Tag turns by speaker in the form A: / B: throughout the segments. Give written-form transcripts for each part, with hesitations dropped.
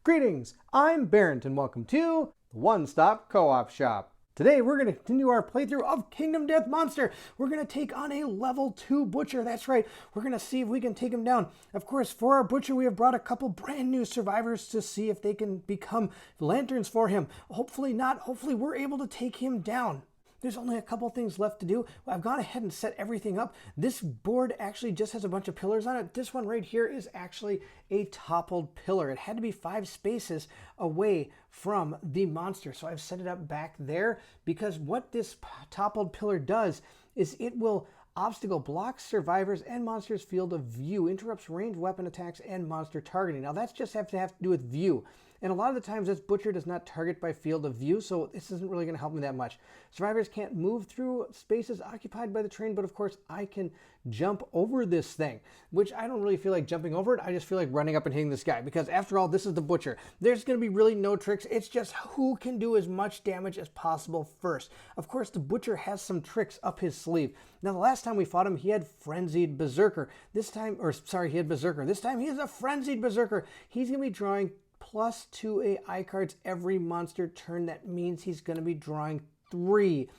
A: Greetings, I'm Bairnt and welcome to the One Stop Co-op Shop. Today we're going to continue our playthrough of Kingdom Death Monster. We're going to take on a level 2 Butcher, that's right. We're going to see if we can take him down. Of course, for our Butcher we have brought a couple brand new survivors to see if they can become lanterns for him. Hopefully not, hopefully we're able to take him down. There's only a couple things left to do. I've gone ahead and set everything up. This board actually just has a bunch of pillars on it. This one right here is actually a toppled pillar. It had to be 5 spaces away from the monster. So I've set it up back there because what this toppled pillar does is it will obstacle blocks survivors and monsters' field of view, interrupts ranged weapon attacks and monster targeting. Now that's just have to do with view. And a lot of the times this Butcher does not target by field of view, so this isn't really going to help me that much. Survivors can't move through spaces occupied by the terrain, but of course I can jump over this thing, which I don't really feel like jumping over it. I just feel like running up and hitting this guy, because after all, this is the Butcher. There's going to be really no tricks. It's just who can do as much damage as possible first. Of course, the Butcher has some tricks up his sleeve. Now, the last time we fought him, he had Frenzied Berserker. This time, he had Berserker. This time he is a Frenzied Berserker. He's going to be drawing +2 AI cards every monster turn. That means he's going to be drawing three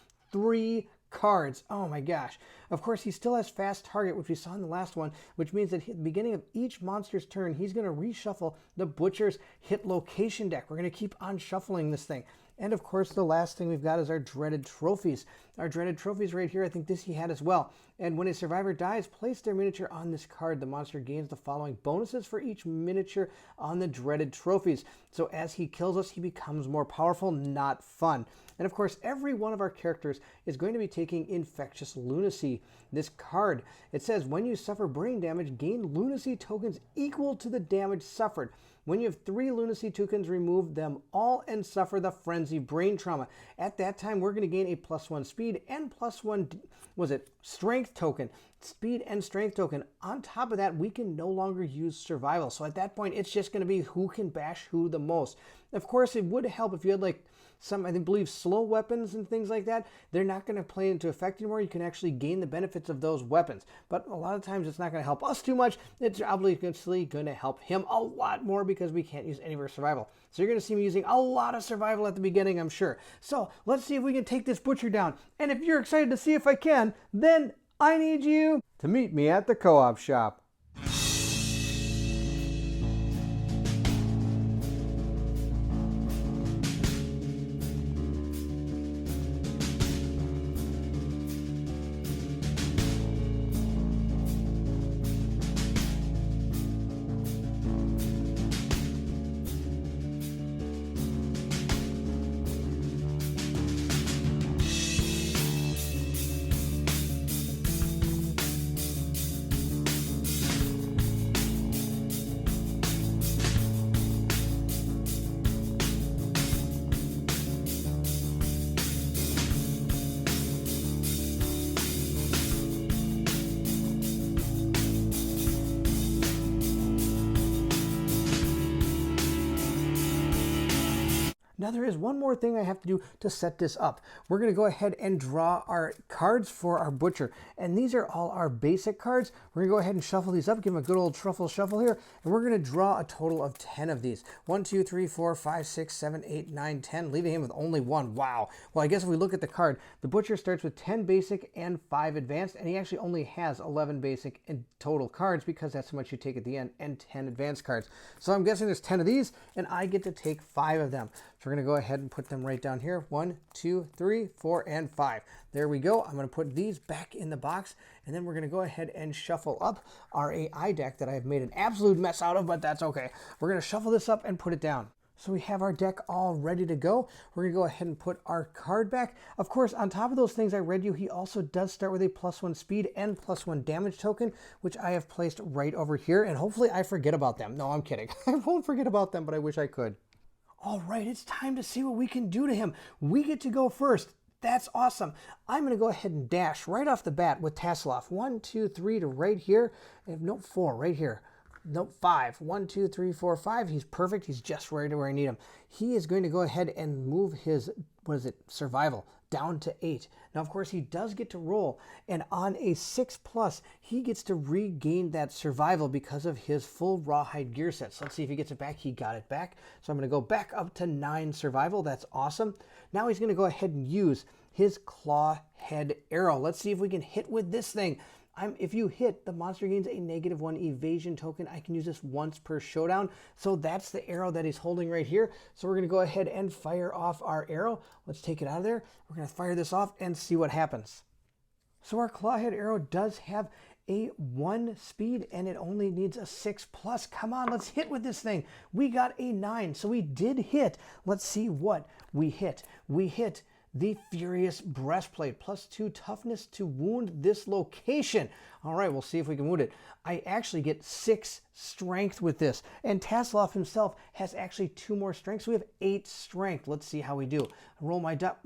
A: cards. Oh my gosh. Of course, he still has fast target, which we saw in the last one, which means that at the beginning of each monster's turn, he's going to reshuffle the Butcher's hit location deck. We're going to keep on shuffling this thing. And of course, the last thing we've got is our dreaded trophies. Our dreaded trophies right here, I think this he had as well. And when a survivor dies, place their miniature on this card. The monster gains the following bonuses for each miniature on the dreaded trophies. So as he kills us, he becomes more powerful, not fun. And of course, every one of our characters is going to be taking Infectious Lunacy. This card, it says, when you suffer brain damage, gain lunacy tokens equal to the damage suffered. When you have 3 lunacy tokens, remove them all and suffer the frenzy brain trauma. At that time, we're going to gain a +1 speed and +1, strength token. Speed and strength token. On top of that, we can no longer use survival. So at that point, it's just going to be who can bash who the most. Of course, it would help if you had like some, I believe, slow weapons and things like that. They're not going to play into effect anymore. You can actually gain the benefits of those weapons. But a lot of times it's not going to help us too much. It's obviously going to help him a lot more because we can't use any of our survival. So you're going to see me using a lot of survival at the beginning, I'm sure. So let's see if we can take this Butcher down. And if you're excited to see if I can, then I need you to meet me at the co-op shop. Now there is one more thing I have to do to set this up. We're going to go ahead and draw our cards for our Butcher. And these are all our basic cards. We're going to go ahead and shuffle these up, give them a good old truffle shuffle here. And we're going to draw a total of 10 of these. 1, 2, 3, 4, 5, 6, 7, 8, 9, 10, leaving him with only 1. Wow. Well, I guess if we look at the card, the Butcher starts with 10 basic and 5 advanced, and he actually only has 11 basic and total cards because that's how much you take at the end, and 10 advanced cards. So I'm guessing there's 10 of these, and I get to take 5 of them. So we're going to go ahead and put them right down here. 1, 2, 3, 4, and 5. There we go. I'm going to put these back in the box, and then we're going to go ahead and shuffle up our AI deck that I've made an absolute mess out of, but that's okay. We're going to shuffle this up and put it down. So we have our deck all ready to go. We're going to go ahead and put our card back. Of course, on top of those things I read you, he also does start with a +1 speed and +1 damage token, which I have placed right over here, and hopefully I forget about them. No, I'm kidding. I won't forget about them, but I wish I could. All right, it's time to see what we can do to him. We get to go first. That's awesome. I'm going to go ahead and dash right off the bat with Tassel off. 1, 2, 3 to right here. And nope, 4 right here. Nope, 5. 1, 2, 3, 4, 5. He's perfect. He's just right where I need him. He is going to go ahead and move his, survival down to 8. Now, of course, he does get to roll, and on a 6+, he gets to regain that survival because of his full rawhide gear set. So let's see if he gets it back. He got it back. So I'm going to go back up to 9 survival. That's awesome. Now he's going to go ahead and use his claw head arrow. Let's see if we can hit with this thing. If you hit, the monster gains a -1 evasion token. I can use this once per showdown. So that's the arrow that he's holding right here. So we're going to go ahead and fire off our arrow. Let's take it out of there. We're going to fire this off and see what happens. So our clawhead arrow does have a 1 speed, and it only needs a 6+. Come on, let's hit with this thing. We got a 9, so we did hit. Let's see what we hit. We hit the Furious Breastplate, +2 toughness to wound this location. All right, we'll see if we can wound it. I actually get 6 strength with this, and Tasselhoff himself has actually 2 more strength, so we have 8 strength. Let's see how we do. Roll my die.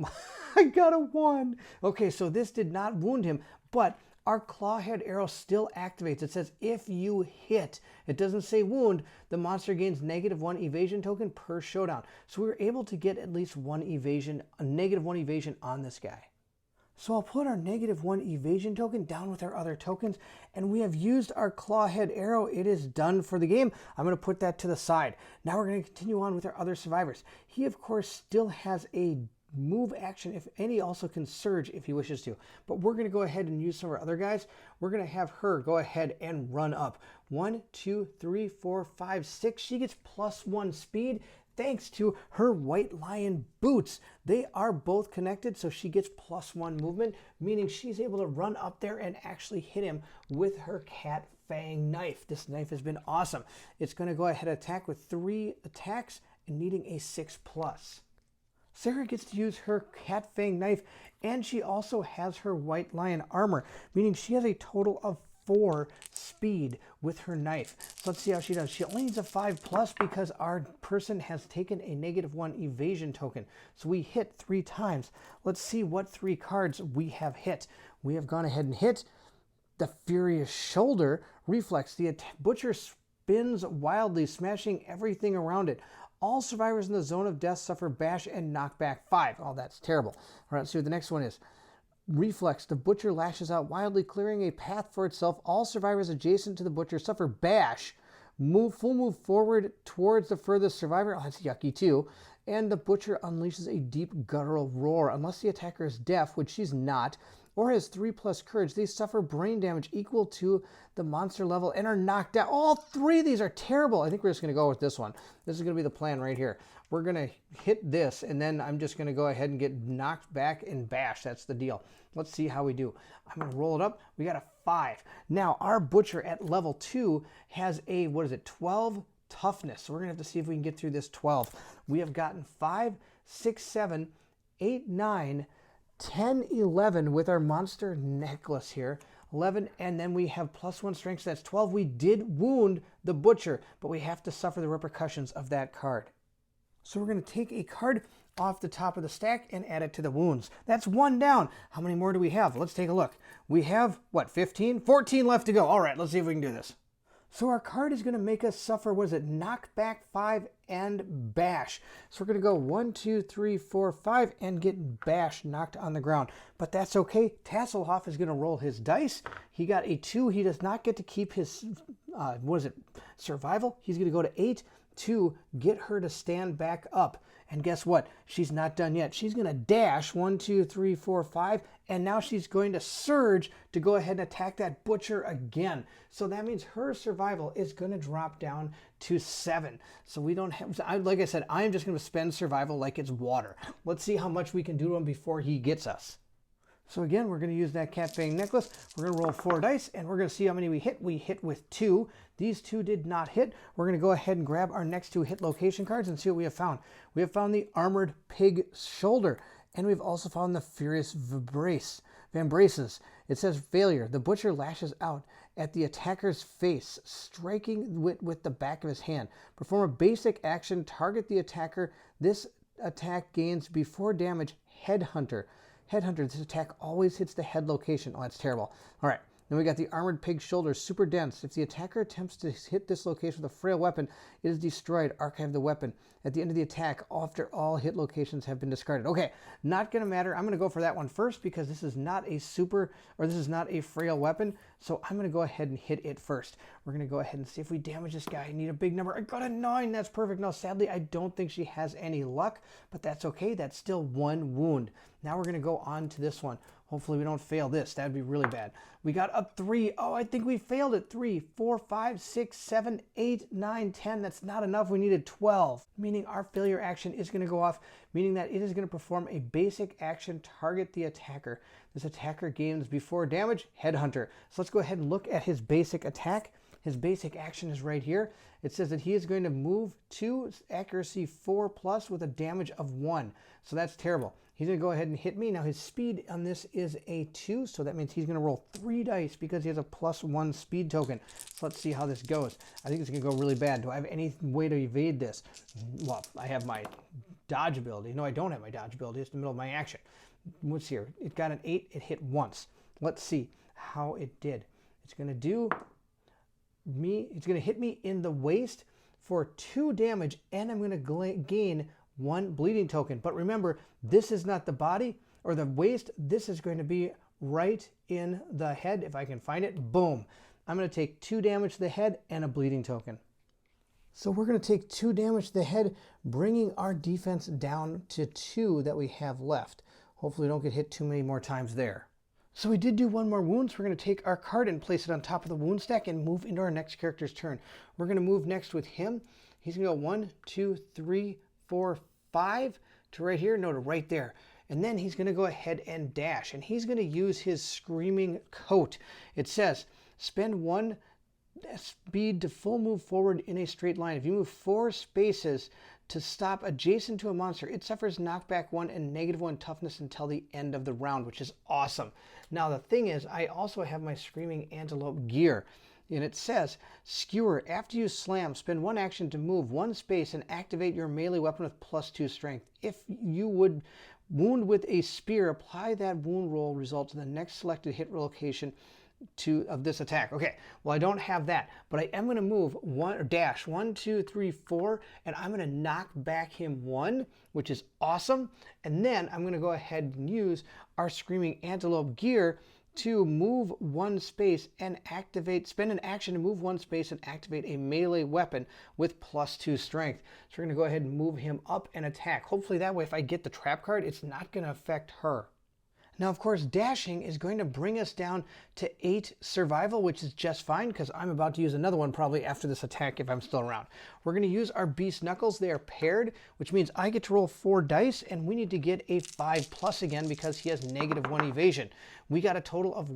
A: I got a 1. Okay, so this did not wound him, but our clawhead arrow still activates. It says if you hit, it doesn't say wound, the monster gains -1 evasion token per showdown. So we were able to get at least 1 evasion, a -1 evasion on this guy. So I'll put our -1 evasion token down with our other tokens, and we have used our clawhead arrow. It is done for the game. I'm going to put that to the side. Now we're going to continue on with our other survivors. He, of course, still has a move action, if any, also can surge if he wishes to. But we're going to go ahead and use some of our other guys. We're going to have her go ahead and run up. 1, 2, 3, 4, 5, 6. She gets +1 speed thanks to her White Lion boots. They are both connected, so she gets +1 movement, meaning she's able to run up there and actually hit him with her cat fang knife. This knife has been awesome. It's going to go ahead and attack with 3 attacks and needing a 6+. Sarah gets to use her cat fang knife, and she also has her White Lion armor, meaning she has a total of 4 speed with her knife. So let's see how she does. She only needs a 5+ because our person has taken a -1 evasion token. So we hit 3 times. Let's see what 3 cards we have hit. We have gone ahead and hit the Furious Shoulder Reflex. The Butcher spins wildly, smashing everything around it. All survivors in the zone of death suffer bash and knockback 5. Oh, that's terrible. All right, let's see what the next one is. Reflex. The Butcher lashes out wildly, clearing a path for itself. All survivors adjacent to the Butcher suffer bash. Full move forward towards the furthest survivor. Oh, that's yucky too. And the Butcher unleashes a deep guttural roar. Unless the attacker is deaf, which she's not, or has 3+ courage, they suffer brain damage equal to the monster level and are knocked out. All 3 of these are terrible. I think we're just going to go with this one. This is going to be the plan right here. We're going to hit this, and then I'm just going to go ahead and get knocked back and bash. That's the deal. Let's see how we do. I'm going to roll it up. We got a 5. Now, our Butcher at level 2 has a, 12 toughness. So we're going to have to see if we can get through this 12. We have gotten 5, 6, 7, 8, 9, 10, 11 with our monster necklace here. 11, and then we have +1 strength, so that's 12. We did wound the Butcher, but we have to suffer the repercussions of that card. So we're going to take a card off the top of the stack and add it to the wounds. That's 1 down. How many more do we have? Let's take a look. We have, 15? 14 left to go. All right, let's see if we can do this. So our card is going to make us suffer, knockback 5 and bash. So we're going to go 1, 2, 3, 4, 5 and get bash knocked on the ground. But that's okay. Tasselhoff is going to roll his dice. He got a 2. He does not get to keep his, survival. He's going to go to 8 to get her to stand back up. And guess what? She's not done yet. She's going to dash 1, 2, 3, 4, 5. And now she's going to surge to go ahead and attack that Butcher again. So that means her survival is going to drop down to 7. So we don't have, like I said, I'm just going to spend survival like it's water. Let's see how much we can do to him before he gets us. So again, we're going to use that cat fang necklace. We're going to roll 4 dice, and we're going to see how many we hit. We hit with 2. These 2 did not hit. We're going to go ahead and grab our next 2 hit location cards and see what we have found. We have found the Armored Pig Shoulder, and we've also found the Furious Vambraces. It says failure. The Butcher lashes out at the attacker's face, striking with the back of his hand. Perform a basic action. Target the attacker. This attack gains before damage Headhunter. This attack always hits the head location. Oh, that's terrible. All right, Then we got the Armored Pig Shoulder, super dense. If the attacker attempts to hit this location with a frail weapon, it is destroyed. Archive the weapon. At the end of the attack, after all hit locations have been discarded. Okay, not going to matter. I'm going to go for that one first because this is not a this is not a frail weapon. So I'm going to go ahead and hit it first. We're going to go ahead and see if we damage this guy. I need a big number. I got a 9. That's perfect. Now, sadly, I don't think she has any luck, but that's okay. That's still 1 wound. Now we're going to go on to this one. Hopefully we don't fail this. That'd be really bad. We got a 3. Oh, I think we failed it. 3, 4, 5, 6, 7, 8, 9, 10. That's not enough. We needed 12, meaning our failure action is going to go off, meaning that it is going to perform a basic action, target the attacker. This attacker gains before damage, Headhunter. So let's go ahead and look at his basic attack. His basic action is right here. It says that he is going to move to accuracy 4+ with a damage of 1. So that's terrible. He's going to go ahead and hit me. Now his speed on this is a 2, so that means he's going to roll 3 dice because he has a +1 speed token. So let's see how this goes. I think it's going to go really bad. Do I have any way to evade this? Well, I have my dodge ability. No, I don't have my dodge ability. It's in the middle of my action. What's here? It got an 8. It hit once. Let's see how it did. It's going to do me. It's going to hit me in the waist for 2 damage, and I'm going to gain 1 bleeding token. But remember, this is not the body or the waist. This is going to be right in the head. If I can find it, boom. I'm going to take 2 damage to the head and a bleeding token. So we're going to take 2 damage to the head, bringing our defense down to 2 that we have left. Hopefully we don't get hit too many more times there. So we did do 1 more wound, so we're going to take our card and place it on top of the wound stack and move into our next character's turn. We're going to move next with him. He's going to go 1, 2, 3, 4, 5 to right here, no, to right there. And then he's going to go ahead and dash, and he's going to use his Screaming Coat. It says, spend 1 speed to full move forward in a straight line. If you move 4 spaces to stop adjacent to a monster, it suffers knockback 1 and -1 toughness until the end of the round, which is awesome. Now the thing is, I also have my Screaming Antelope gear. And it says, Skewer, after you slam, spend 1 action to move 1 space and activate your melee weapon with +2 strength. If you would wound with a spear, apply that wound roll result to the next selected hit location of this attack. Okay, well, I don't have that, but I am going to move 1, 2, 3, 4, and I'm going to knock back him 1, which is awesome. And then I'm going to go ahead and use our Screaming Antelope gear to move 1 space and spend an action to move 1 space and activate a melee weapon with +2 strength. So we're going to go ahead and move him up and attack. Hopefully that way, if I get the trap card, it's not going to affect her. Now, of course, dashing is going to bring us down to 8 survival, which is just fine because I'm about to use another one probably after this attack if I'm still around. We're going to use our Beast Knuckles. They are paired, which means I get to roll 4 dice, and we need to get a 5+ again because he has -1 evasion. We got a total of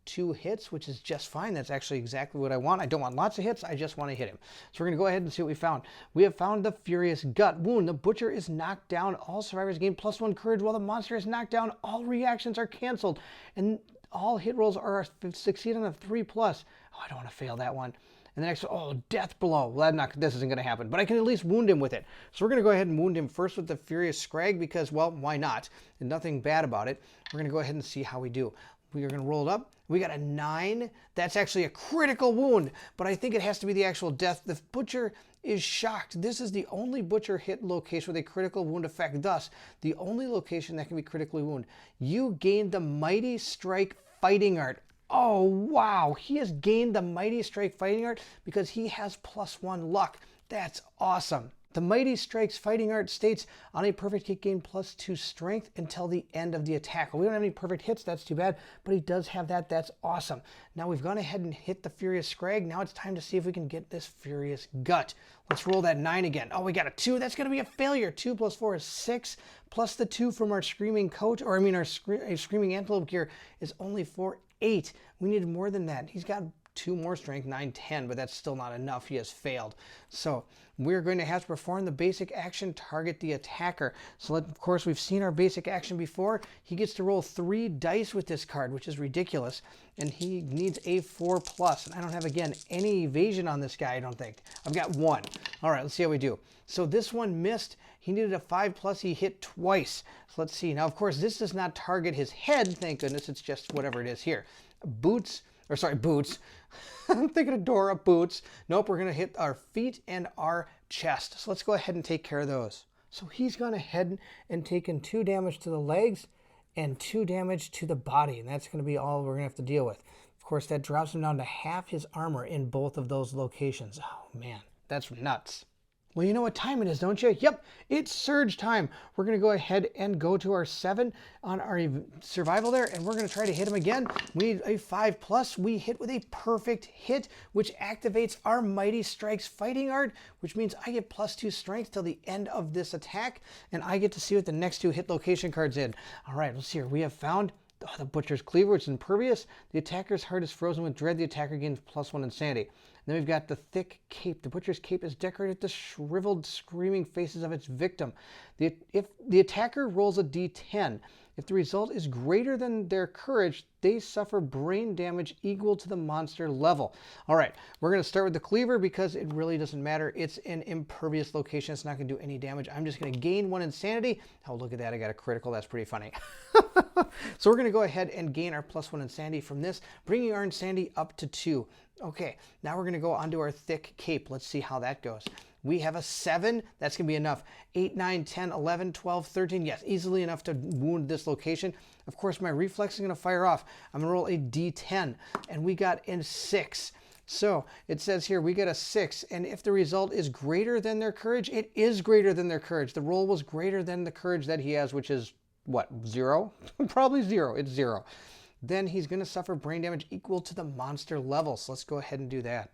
A: 2 hits, which is just fine. That's actually exactly what I want. I don't want lots of hits. I just want to hit him. So we're going to go ahead and see what we found. We have found the Furious Gut wound. The Butcher is knocked down. All survivors gain +1 courage while the monster is knocked down. All reactions are canceled, and all hit rolls are succeed on a 3+. Oh, I don't want to fail that one. And the next, Death Blow. Well, this isn't going to happen, but I can at least wound him with it. So we're going to go ahead and wound him first with the Furious Scrag because, well, why not? And nothing bad about it. We're going to go ahead and see how we do. We are going to roll it up. We got a 9. That's actually a critical wound, but I think it has to be the actual death. The Butcher is shocked. This is the only Butcher hit location with a critical wound effect. Thus, the only location that can be critically wounded. You gained the Mighty Strike Fighting Art. Oh, wow. He has gained the Mighty Strike Fighting Art because he has +1 luck. That's awesome. The Mighty Strike's Fighting Art states, on a perfect hit, gain +2 strength until the end of the attack. Well, we don't have any perfect hits. That's too bad, but he does have that. That's awesome. Now we've gone ahead and hit the Furious Scrag. Now it's time to see if we can get this Furious Gut. Let's roll that 9 again. Oh, we got a 2. That's going to be a failure. 2 + 4 is 6, plus the 2 from our Screaming Coat, our Screaming Antelope gear is only 4, 8. We needed more than that. He's got 2 more strength, 9, 10, but that's still not enough. He has failed. So we're going to have to perform the basic action, target the attacker. So of course, we've seen our basic action before. He gets to roll 3 dice with this card, which is ridiculous. And he needs a 4+. And I don't have, again, any evasion on this guy, I don't think. I've got 1. All right, let's see how we do. So this one missed. He needed a 5+. He hit twice. So let's see. Now, of course, this does not target his head. Thank goodness. It's just whatever it is here. or sorry, boots. I'm thinking of Dora, boots. Nope, we're going to hit our feet and our chest. So let's go ahead and take care of those. So he's gone ahead and taken 2 damage to the legs and 2 damage to the body. And that's going to be all we're going to have to deal with. Of course, that drops him down to half his armor in both of those locations. Oh, man, that's nuts. Well, you know what time it is, don't you? Yep, it's surge time. We're going to go ahead and go to our 7 on our survival there, and we're going to try to hit him again. We need a 5+. We hit with a perfect hit, which activates our Mighty Strikes Fighting Art, which means I get +2 strength till the end of this attack, and I get to see what the next 2 hit location cards in. All right, let's see here. We have found the Butcher's Cleaver, which is impervious. The attacker's heart is frozen with dread. The attacker gains +1 insanity. Then we've got the thick cape. The Butcher's cape is decorated with the shriveled, screaming faces of its victim. If the attacker rolls a d10, if the result is greater than their courage, they suffer brain damage equal to the monster level. All right, we're going to start with the Cleaver because it really doesn't matter. It's an impervious location. It's not going to do any damage. I'm just going to gain 1 insanity. Oh, look at that. I got a critical. That's pretty funny. So we're going to go ahead and gain our +1 insanity from this, bringing our insanity up to 2. Okay, now we're going to go onto our thick cape. Let's see how that goes. We have a 7. That's going to be enough. 8, 9, 10, 11, 12, 13. Yes, easily enough to wound this location. Of course, my reflex is going to fire off. I'm going to roll a d10, and we got a 6. So it says here we get a 6, and if the result is greater than their courage, it is greater than their courage. The roll was greater than the courage that he has, which is, what, 0? Probably 0. It's 0. Then he's going to suffer brain damage equal to the monster level. So let's go ahead and do that.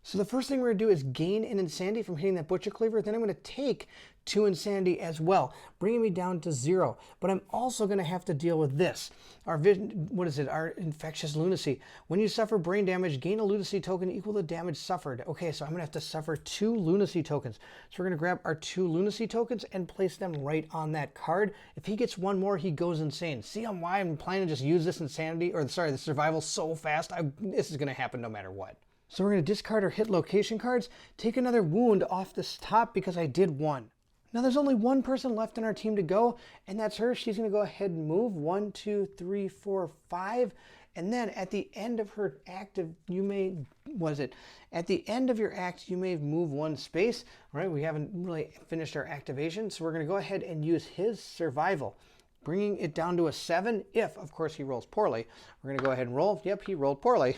A: So the first thing we're going to do is gain an insanity from hitting that Butcher Cleaver. Then I'm going to take 2 insanity as well, bringing me down to 0. But I'm also going to have to deal with this. Our our infectious lunacy. When you suffer brain damage, gain a lunacy token equal to damage suffered. Okay, so I'm going to have to suffer 2 lunacy tokens. So we're going to grab our 2 lunacy tokens and place them right on that card. If he gets 1 more, he goes insane. See why I'm planning to just use this insanity, or sorry, the survival so fast? This is going to happen no matter what. So we're going to discard our hit location cards, take another wound off this top because I did 1. Now there's only 1 person left in our team to go, and that's her. She's going to go ahead and move 1, 2, 3, 4, 5. And then at the end of her active, at the end of your act, you may move 1 space. All right, we haven't really finished our activation, so we're going to go ahead and use his survival, bringing it down to a 7 if, of course, he rolls poorly. We're going to go ahead and roll. Yep, he rolled poorly.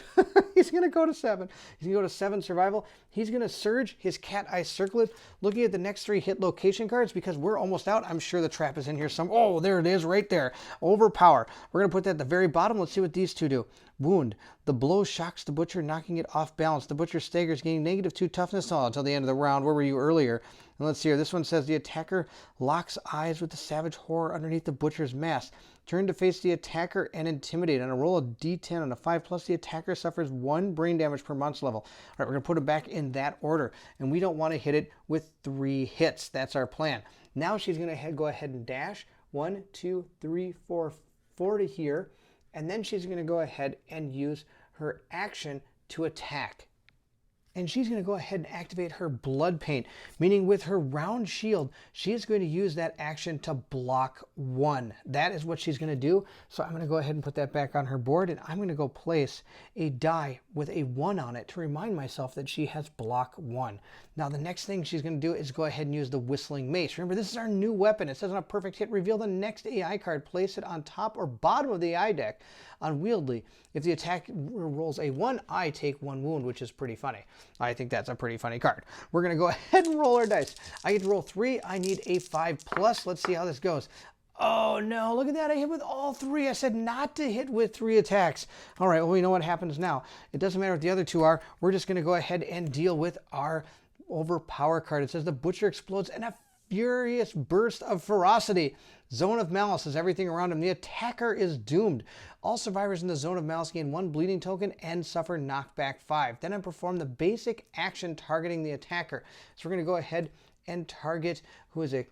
A: He's going to go to 7. He's going to go to 7 survival. He's going to surge his cat eye circlet, looking at the next 3 hit location cards because we're almost out. I'm sure the trap is in here some. Oh, there it is right there. Overpower. We're going to put that at the very bottom. Let's see what these 2 do. Wound. The blow shocks the Butcher, knocking it off balance. The Butcher staggers, gaining -2 toughness until the end of the round. Where were you earlier? And let's see here. This one says the attacker locks eyes with the savage horror underneath the Butcher's mask. Turn to face the attacker and intimidate. On a roll of d10 on a 5+, the attacker suffers 1 brain damage per monster level. All right, we're going to put it back in that order. And we don't want to hit it with 3 hits. That's our plan. Now she's going to go ahead and dash 1, 2, 3, 4 to here. And then she's going to go ahead and use her action to attack. And she's going to go ahead and activate her Blood Paint, meaning with her round shield, she is going to use that action to block 1. That is what she's going to do. So I'm going to go ahead and put that back on her board, and I'm going to go place a die with a 1 on it to remind myself that she has block 1. Now the next thing she's going to do is go ahead and use the Whistling Mace. Remember, this is our new weapon. It says on a perfect hit, reveal the next AI card, place it on top or bottom of the AI deck. Unwieldy. If the attack rolls a 1, I take 1 wound, which is pretty funny. I think that's a pretty funny card. We're going to go ahead and roll our dice. I get to roll 3. I need a 5+. Let's see how this goes. Oh no, look at that. I hit with all 3. I said not to hit with 3 attacks. All right, well, we know what happens now. It doesn't matter what the other 2 are. We're just going to go ahead and deal with our Overpower card. It says the Butcher explodes in a furious burst of ferocity. Zone of Malice is everything around him. The attacker is doomed. All survivors in the Zone of Malice gain 1 bleeding token and suffer knockback 5. Then I perform the basic action targeting the attacker. So we're going to go ahead and target, who is it?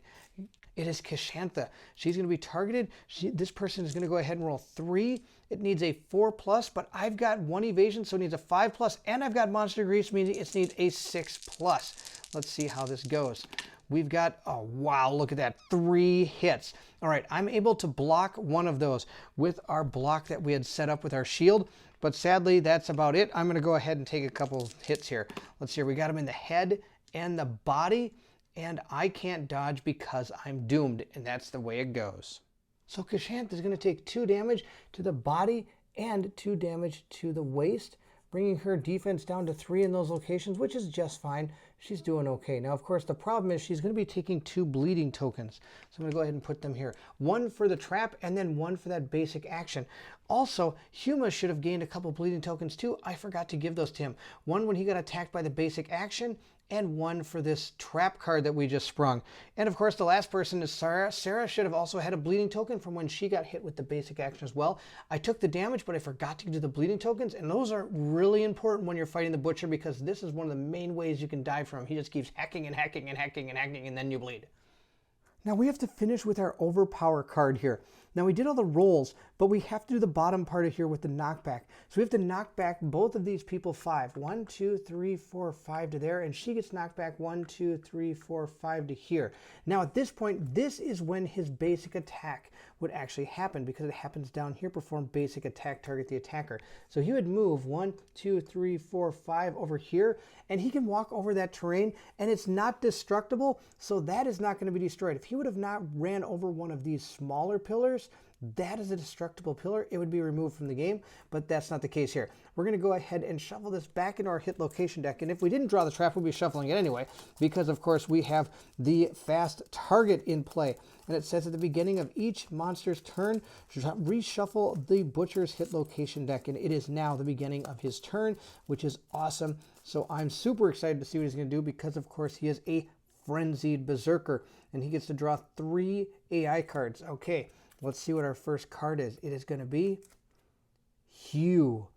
A: It is Kashantha. She's going to be targeted. This person is going to go ahead and roll 3. It needs a 4+, but I've got 1 evasion, so it needs a 5+, and I've got monster grease, meaning it needs a 6+. Let's see how this goes. we've got, oh wow, look at that, 3 hits. All right, I'm able to block one of those with our block that we had set up with our shield, but sadly that's about it. I'm gonna go ahead and take a couple hits here. Let's see, we got him in the head and the body, and I can't dodge because I'm doomed, and that's the way it goes. So Kashanth is gonna take 2 damage to the body and 2 damage to the waist, bringing her defense down to 3 in those locations, which is just fine. She's doing okay. Now, of course, the problem is she's going to be taking 2 bleeding tokens. So I'm going to go ahead and put them here. 1 for the trap and then 1 for that basic action. Also, Huma should have gained a couple bleeding tokens too. I forgot to give those to him. 1 when he got attacked by the basic action, and 1 for this trap card that we just sprung. And of course, the last person is Sarah. Sarah should have also had a bleeding token from when she got hit with the basic action as well. I took the damage, but I forgot to do the bleeding tokens, and those are really important when you're fighting the Butcher, because this is one of the main ways you can die from him. He just keeps hacking and hacking and hacking and hacking, and then you bleed. Now we have to finish with our overpower card here. Now we did all the rolls, but we have to do the bottom part of here with the knockback. So we have to knock back both of these people 5. 1, 2, 3, 4, 5 to there, and she gets knocked back 1, 2, 3, 4, 5 to here. Now at this point, this is when his basic attack would actually happen, because it happens down here, perform basic attack, target the attacker. So he would move 1, 2, 3, 4, 5 over here, and he can walk over that terrain, and it's not destructible, so that is not going to be destroyed. If he would have not ran over one of these smaller pillars, that is a destructible pillar. It would be removed from the game, but that's not the case here. We're going to go ahead and shuffle this back into our hit location deck, and if we didn't draw the trap, we'll be shuffling it anyway, because of course we have the fast target in play. And it says at the beginning of each monster's turn, reshuffle the Butcher's hit location deck, and it is now the beginning of his turn, which is awesome. So I'm super excited to see what he's going to do, because of course he is a frenzied berserker, and he gets to draw 3 AI cards. Okay, let's see what our first card is. It is going to be Hugh.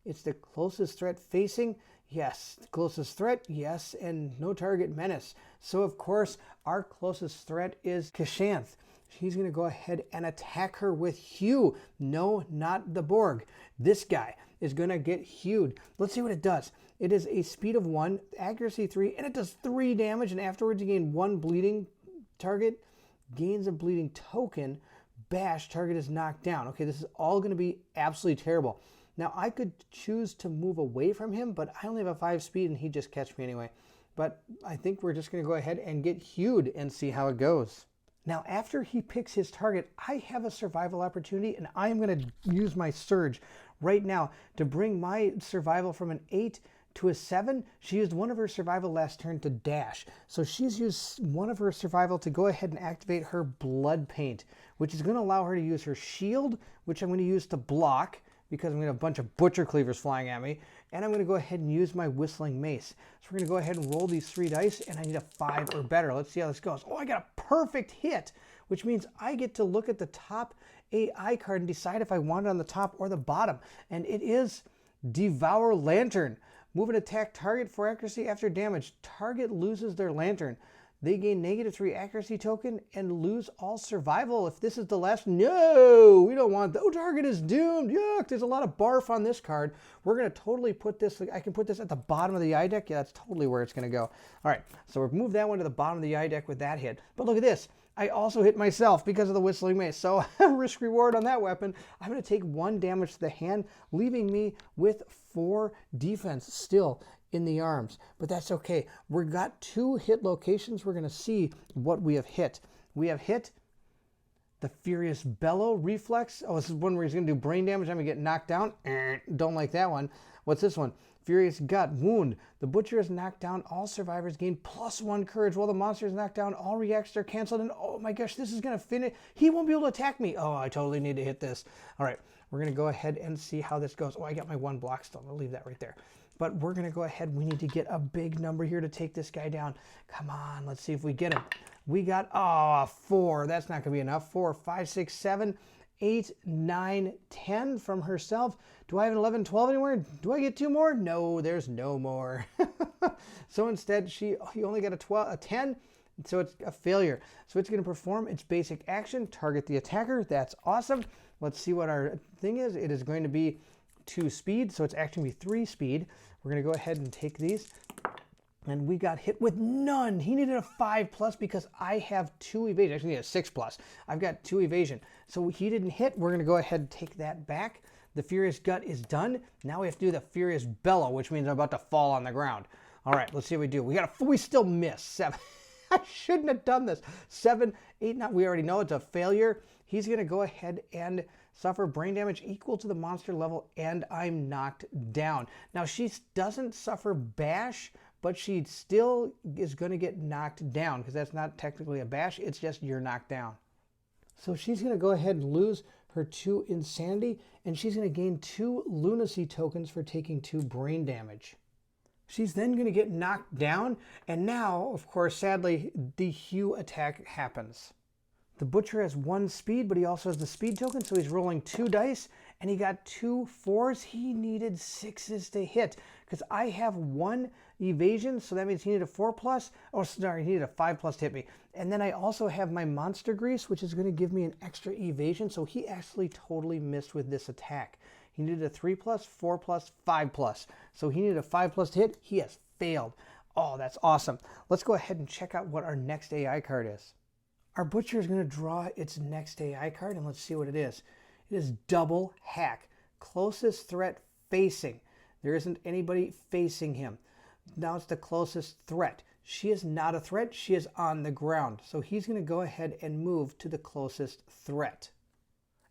A: It's the closest threat facing. Yes, closest threat, yes, and no target menace. So of course, our closest threat is Kashanth. He's going to go ahead and attack her with Hugh. No, not the Borg. This guy is going to get Hued. Let's see what it does. It is a speed of 1, accuracy 3, and it does 3 damage, and afterwards you gain 1 bleeding. Target gains a bleeding token. Bash, target is knocked down. Okay, this is all going to be absolutely terrible. Now, I could choose to move away from him, but I only have a 5 speed, and he'd just catch me anyway. But I think we're just going to go ahead and get Hued and see how it goes. Now, after he picks his target, I have a survival opportunity, and I am going to use my Surge right now to bring my survival from an 8 to a 7. She used 1 of her survival last turn to dash. So she's used 1 of her survival to go ahead and activate her Blood Paint, which is going to allow her to use her shield, which I'm going to use to block, because I'm going to have a bunch of Butcher Cleavers flying at me, and I'm going to go ahead and use my Whistling Mace. So we're going to go ahead and roll these 3 dice, and I need a 5 or better. Let's see how this goes. Oh, I got a perfect hit, which means I get to look at the top AI card and decide if I want it on the top or the bottom, and it is Devour Lantern. Move and attack target for accuracy after damage. Target loses their lantern. They gain -3 accuracy token and lose all survival. If this is the last, no, we don't want that. Oh, target is doomed. Yuck, there's a lot of barf on this card. We're going to totally put this, I can put this at the bottom of the eye deck. Yeah, that's totally where it's going to go. All right, so we've moved that one to the bottom of the eye deck with that hit. But look at this. I also hit myself because of the Whistling Mace. So risk reward on that weapon. I'm going to take 1 damage to the hand, leaving me with 4 defense still in the arms. But that's okay. We've got 2 hit locations. We're going to see what we have hit. We have hit the Furious Bellow Reflex. Oh, this is one where he's going to do brain damage. I'm going to get knocked down. Don't like that one. What's this one? Furious Gut Wound. The Butcher is knocked down. All survivors gain +1 courage. While the monster is knocked down, all reactions are canceled. And oh my gosh, this is going to finish. He won't be able to attack me. Oh, I totally need to hit this. All right, we're going to go ahead and see how this goes. Oh, I got my 1 block still. I'll leave that right there. But we're going to go ahead. We need to get a big number here to take this guy down. Come on, let's see if we get him. We got, 4. That's not going to be enough. 4, 5, 6, 7, 8, 9, 10 from herself. Do I have an 11, 12 anywhere? Do I get 2 more? No, there's no more. So instead, he only got a 10, so it's a failure. So it's going to perform its basic action, target the attacker. That's awesome. Let's see what our thing is. It is going to be 2 speed, so it's actually going to be 3 speed. We're going to go ahead and take these. And we got hit with none. He needed a 5+ because I have 2 evasion. Actually, he needed a 6+. I've got 2 evasion. So he didn't hit. We're going to go ahead and take that back. The Furious Gut is done. Now we have to do the Furious Bellow, which means I'm about to fall on the ground. All right, let's see what we do. We still miss 7. I shouldn't have done this. 7, 8, 9. We already know it's a failure. He's going to go ahead and suffer brain damage equal to the monster level, and I'm knocked down. Now, she doesn't suffer bash, but she still is going to get knocked down because that's not technically a bash. It's just you're knocked down. So she's going to go ahead and lose her 2 insanity, and she's going to gain 2 lunacy tokens for taking 2 brain damage. She's then going to get knocked down, and now, of course, sadly, the Hue attack happens. The Butcher has 1 speed, but he also has the speed token, so he's rolling 2 dice, and he got 2 4s. He needed 6s to hit, because I have 1 evasion, so that means he needed a 4+. Oh, sorry, he needed a 5+ to hit me. And then I also have my Monster Grease, which is going to give me an extra evasion, so he actually totally missed with this attack. He needed a 3+, 4+, 5+. So he needed a 5+ to hit. He has failed. Oh, that's awesome. Let's go ahead and check out what our next AI card is. Our Butcher is going to draw its next AI card, and let's see what it is. It is Double Hack. Closest threat facing. There isn't anybody facing him. Now it's the closest threat. She is not a threat. She is on the ground. So he's going to go ahead and move to the closest threat.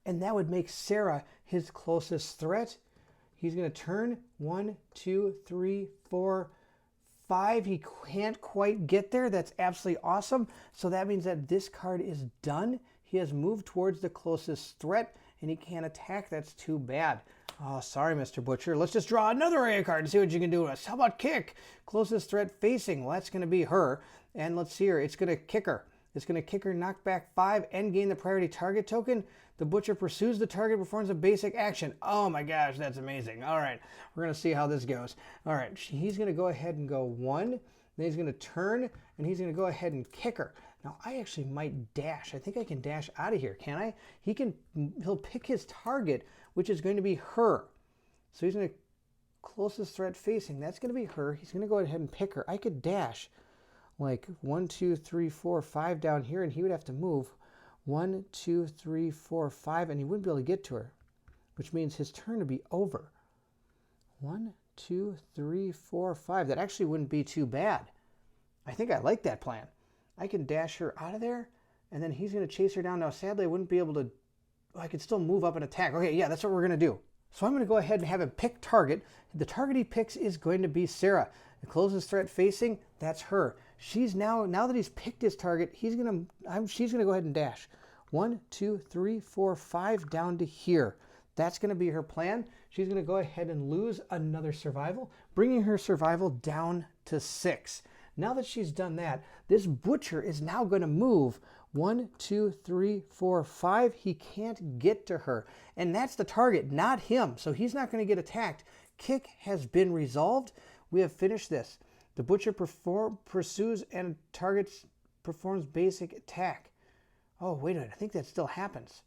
A: And that would make Sarah his closest threat. He's going to turn 1, 2, 3, 4, 5. He can't quite get there. That's absolutely awesome. So that means that this card is done. He has moved towards the closest threat, and he can't attack. That's too bad. Oh, sorry, Mr. Butcher. Let's just draw another AI card and see what you can do with us. How about Kick? Closest threat facing. Well, that's going to be her. And let's see her. It's going to kick her. It's going to kick her, knock back 5, and gain the priority target token. The Butcher pursues the target, performs a basic action. Oh my gosh, that's amazing. All right, we're going to see how this goes. All right, he's going to go ahead and go 1. Then he's going to turn, and he's going to go ahead and kick her. Now, I actually might dash. I think I can dash out of here, can I? He'll pick his target, which is going to be her. So he's going to closest threat facing. That's going to be her. He's going to go ahead and pick her. I could dash like 1, 2, 3, 4, 5 down here, and he would have to move 1, 2, 3, 4, 5, and he wouldn't be able to get to her, which means his turn would be over. 1, 2, 3, 4, 5. That actually wouldn't be too bad. I think I like that plan. I can dash her out of there, and then he's going to chase her down. Now, sadly, I wouldn't be able to. I could still move up and attack. Okay, yeah, that's what we're going to do. So I'm going to go ahead and have him pick target. The target he picks is going to be Sarah. The closest threat facing, that's her. She's now that he's picked his target, she's going to go ahead and dash. 1, 2, 3, 4, 5 down to here. That's going to be her plan. She's going to go ahead and lose another survival, bringing her survival down to 6. Now that she's done that, this Butcher is now going to move 1, 2, 3, 4, 5. He can't get to her. And that's the target, not him. So he's not going to get attacked. Kick has been resolved. We have finished this. The Butcher pursues and performs basic attack. Oh, wait a minute. I think that still happens.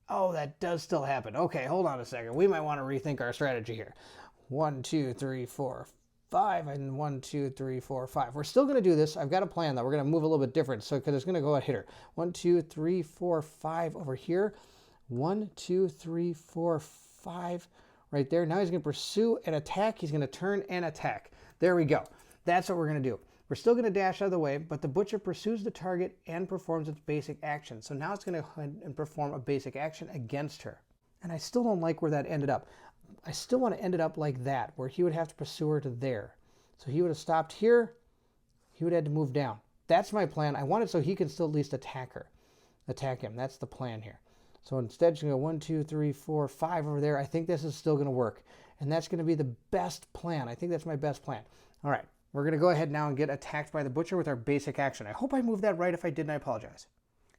A: Oh, that does still happen. Okay, hold on a second. We might want to rethink our strategy here. 1, 2, 3, 4, 5, and 1, 2, 3, 4, 5. We're still going to do this. I've got a plan, though. We're going to move a little bit different, so because it's going to go and hit her. 1, 2, 3, 4, 5 over here. 1, 2, 3, 4, 5 right there. Now he's going to pursue and attack. He's going to turn and attack. There we go. That's what we're going to do. We're still going to dash out of the way, but the Butcher pursues the target and performs its basic action. So now it's going to go ahead and perform a basic action against her. And I still don't like where that ended up. I still want to end it up like that, where he would have to pursue her to there. So he would have stopped here. He would have had to move down. That's my plan. I want it so he can still at least attack him. That's the plan here. So instead, she's going to go 1, 2, 3, 4, 5 over there. I think this is still going to work. And that's going to be the best plan. I think that's my best plan. All right. We're going to go ahead now and get attacked by the Butcher with our basic action. I hope I moved that right. If I didn't, I apologize.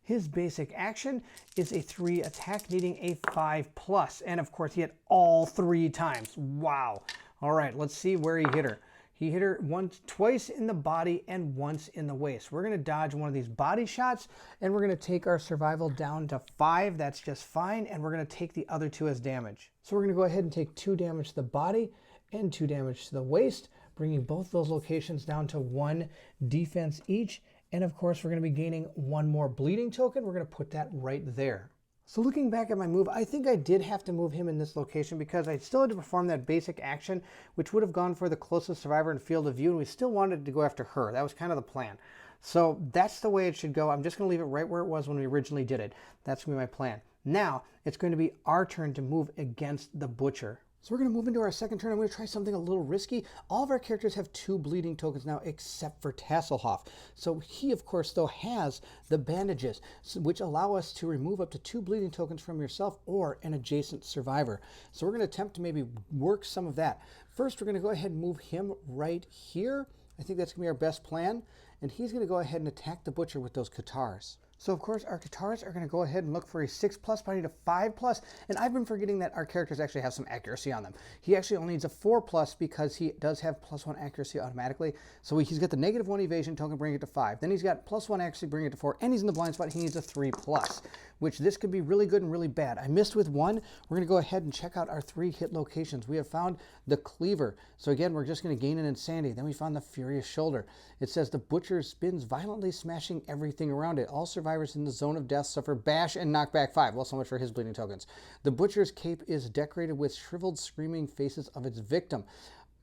A: His basic action is a 3 attack needing a 5+. And of course, he hit all 3 times. Wow. All right, let's see where he hit her. He hit her twice in the body and once in the waist. We're going to dodge one of these body shots, and we're going to take our survival down to 5. That's just fine. And we're going to take the other 2 as damage. So we're going to go ahead and take 2 damage to the body and 2 damage to the waist, bringing both those locations down to 1 defense each. And of course, we're going to be gaining 1 more bleeding token. We're going to put that right there. So looking back at my move, I think I did have to move him in this location because I still had to perform that basic action, which would have gone for the closest survivor in field of view, and we still wanted to go after her. That was kind of the plan. So that's the way it should go. I'm just going to leave it right where it was when we originally did it. That's going to be my plan. Now, it's going to be our turn to move against the Butcher. So we're going to move into our second turn. I'm going to try something a little risky. All of our characters have 2 bleeding tokens now, except for Tasselhoff. So he, of course, though, has the bandages, which allow us to remove up to 2 bleeding tokens from yourself or an adjacent survivor. So we're going to attempt to maybe work some of that. First, we're going to go ahead and move him right here. I think that's going to be our best plan. And he's going to go ahead and attack the Butcher with those Katars. So of course our Katars are going to go ahead and look for a 6+, but I need a 5+, and I've been forgetting that our characters actually have some accuracy on them. He actually only needs a 4+ because he does have +1 accuracy automatically. So he's got the -1 evasion token, bring it to 5. Then he's got +1 accuracy, bring it to 4, and he's in the blind spot. He needs a 3+, which this could be really good and really bad. I missed with 1. We're going to go ahead and check out our 3 hit locations. We have found the Cleaver. So again, we're just going to gain an Insanity. Then we found the Furious Shoulder. It says the Butcher spins violently, smashing everything around it. All survivors in the zone of death suffer bash and knockback 5. Well, so much for his bleeding tokens. The Butcher's cape is decorated with shriveled, screaming faces of its victim.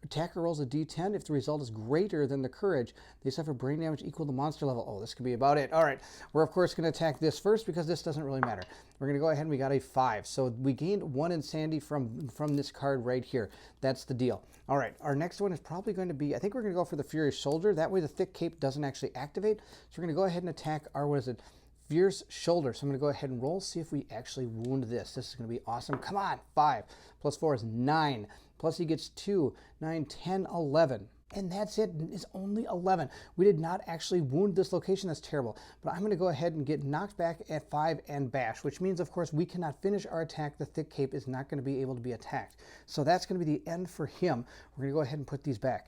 A: Attacker rolls a d10. If the result is greater than the courage, they suffer brain damage equal to monster level. Oh, this could be about it. All right, we're of course going to attack this first because this doesn't really matter. We're going to go ahead and we got a 5. So we gained 1 Insanity from this card right here. That's the deal. All right, our next one is probably going to be, I think we're going to go for the Furious Shoulder. That way the thick cape doesn't actually activate. So we're going to go ahead and attack our, what is it? Fierce Shoulder. So I'm going to go ahead and roll, see if we actually wound this. This is going to be awesome. Come on, 5 + 4 is 9. Plus he gets 2, 9, 10, 11. And that's it. It's only 11. We did not actually wound this location. That's terrible. But I'm going to go ahead and get knocked back at 5 and bash, which means, of course, we cannot finish our attack. The thick cape is not going to be able to be attacked. So that's going to be the end for him. We're going to go ahead and put these back.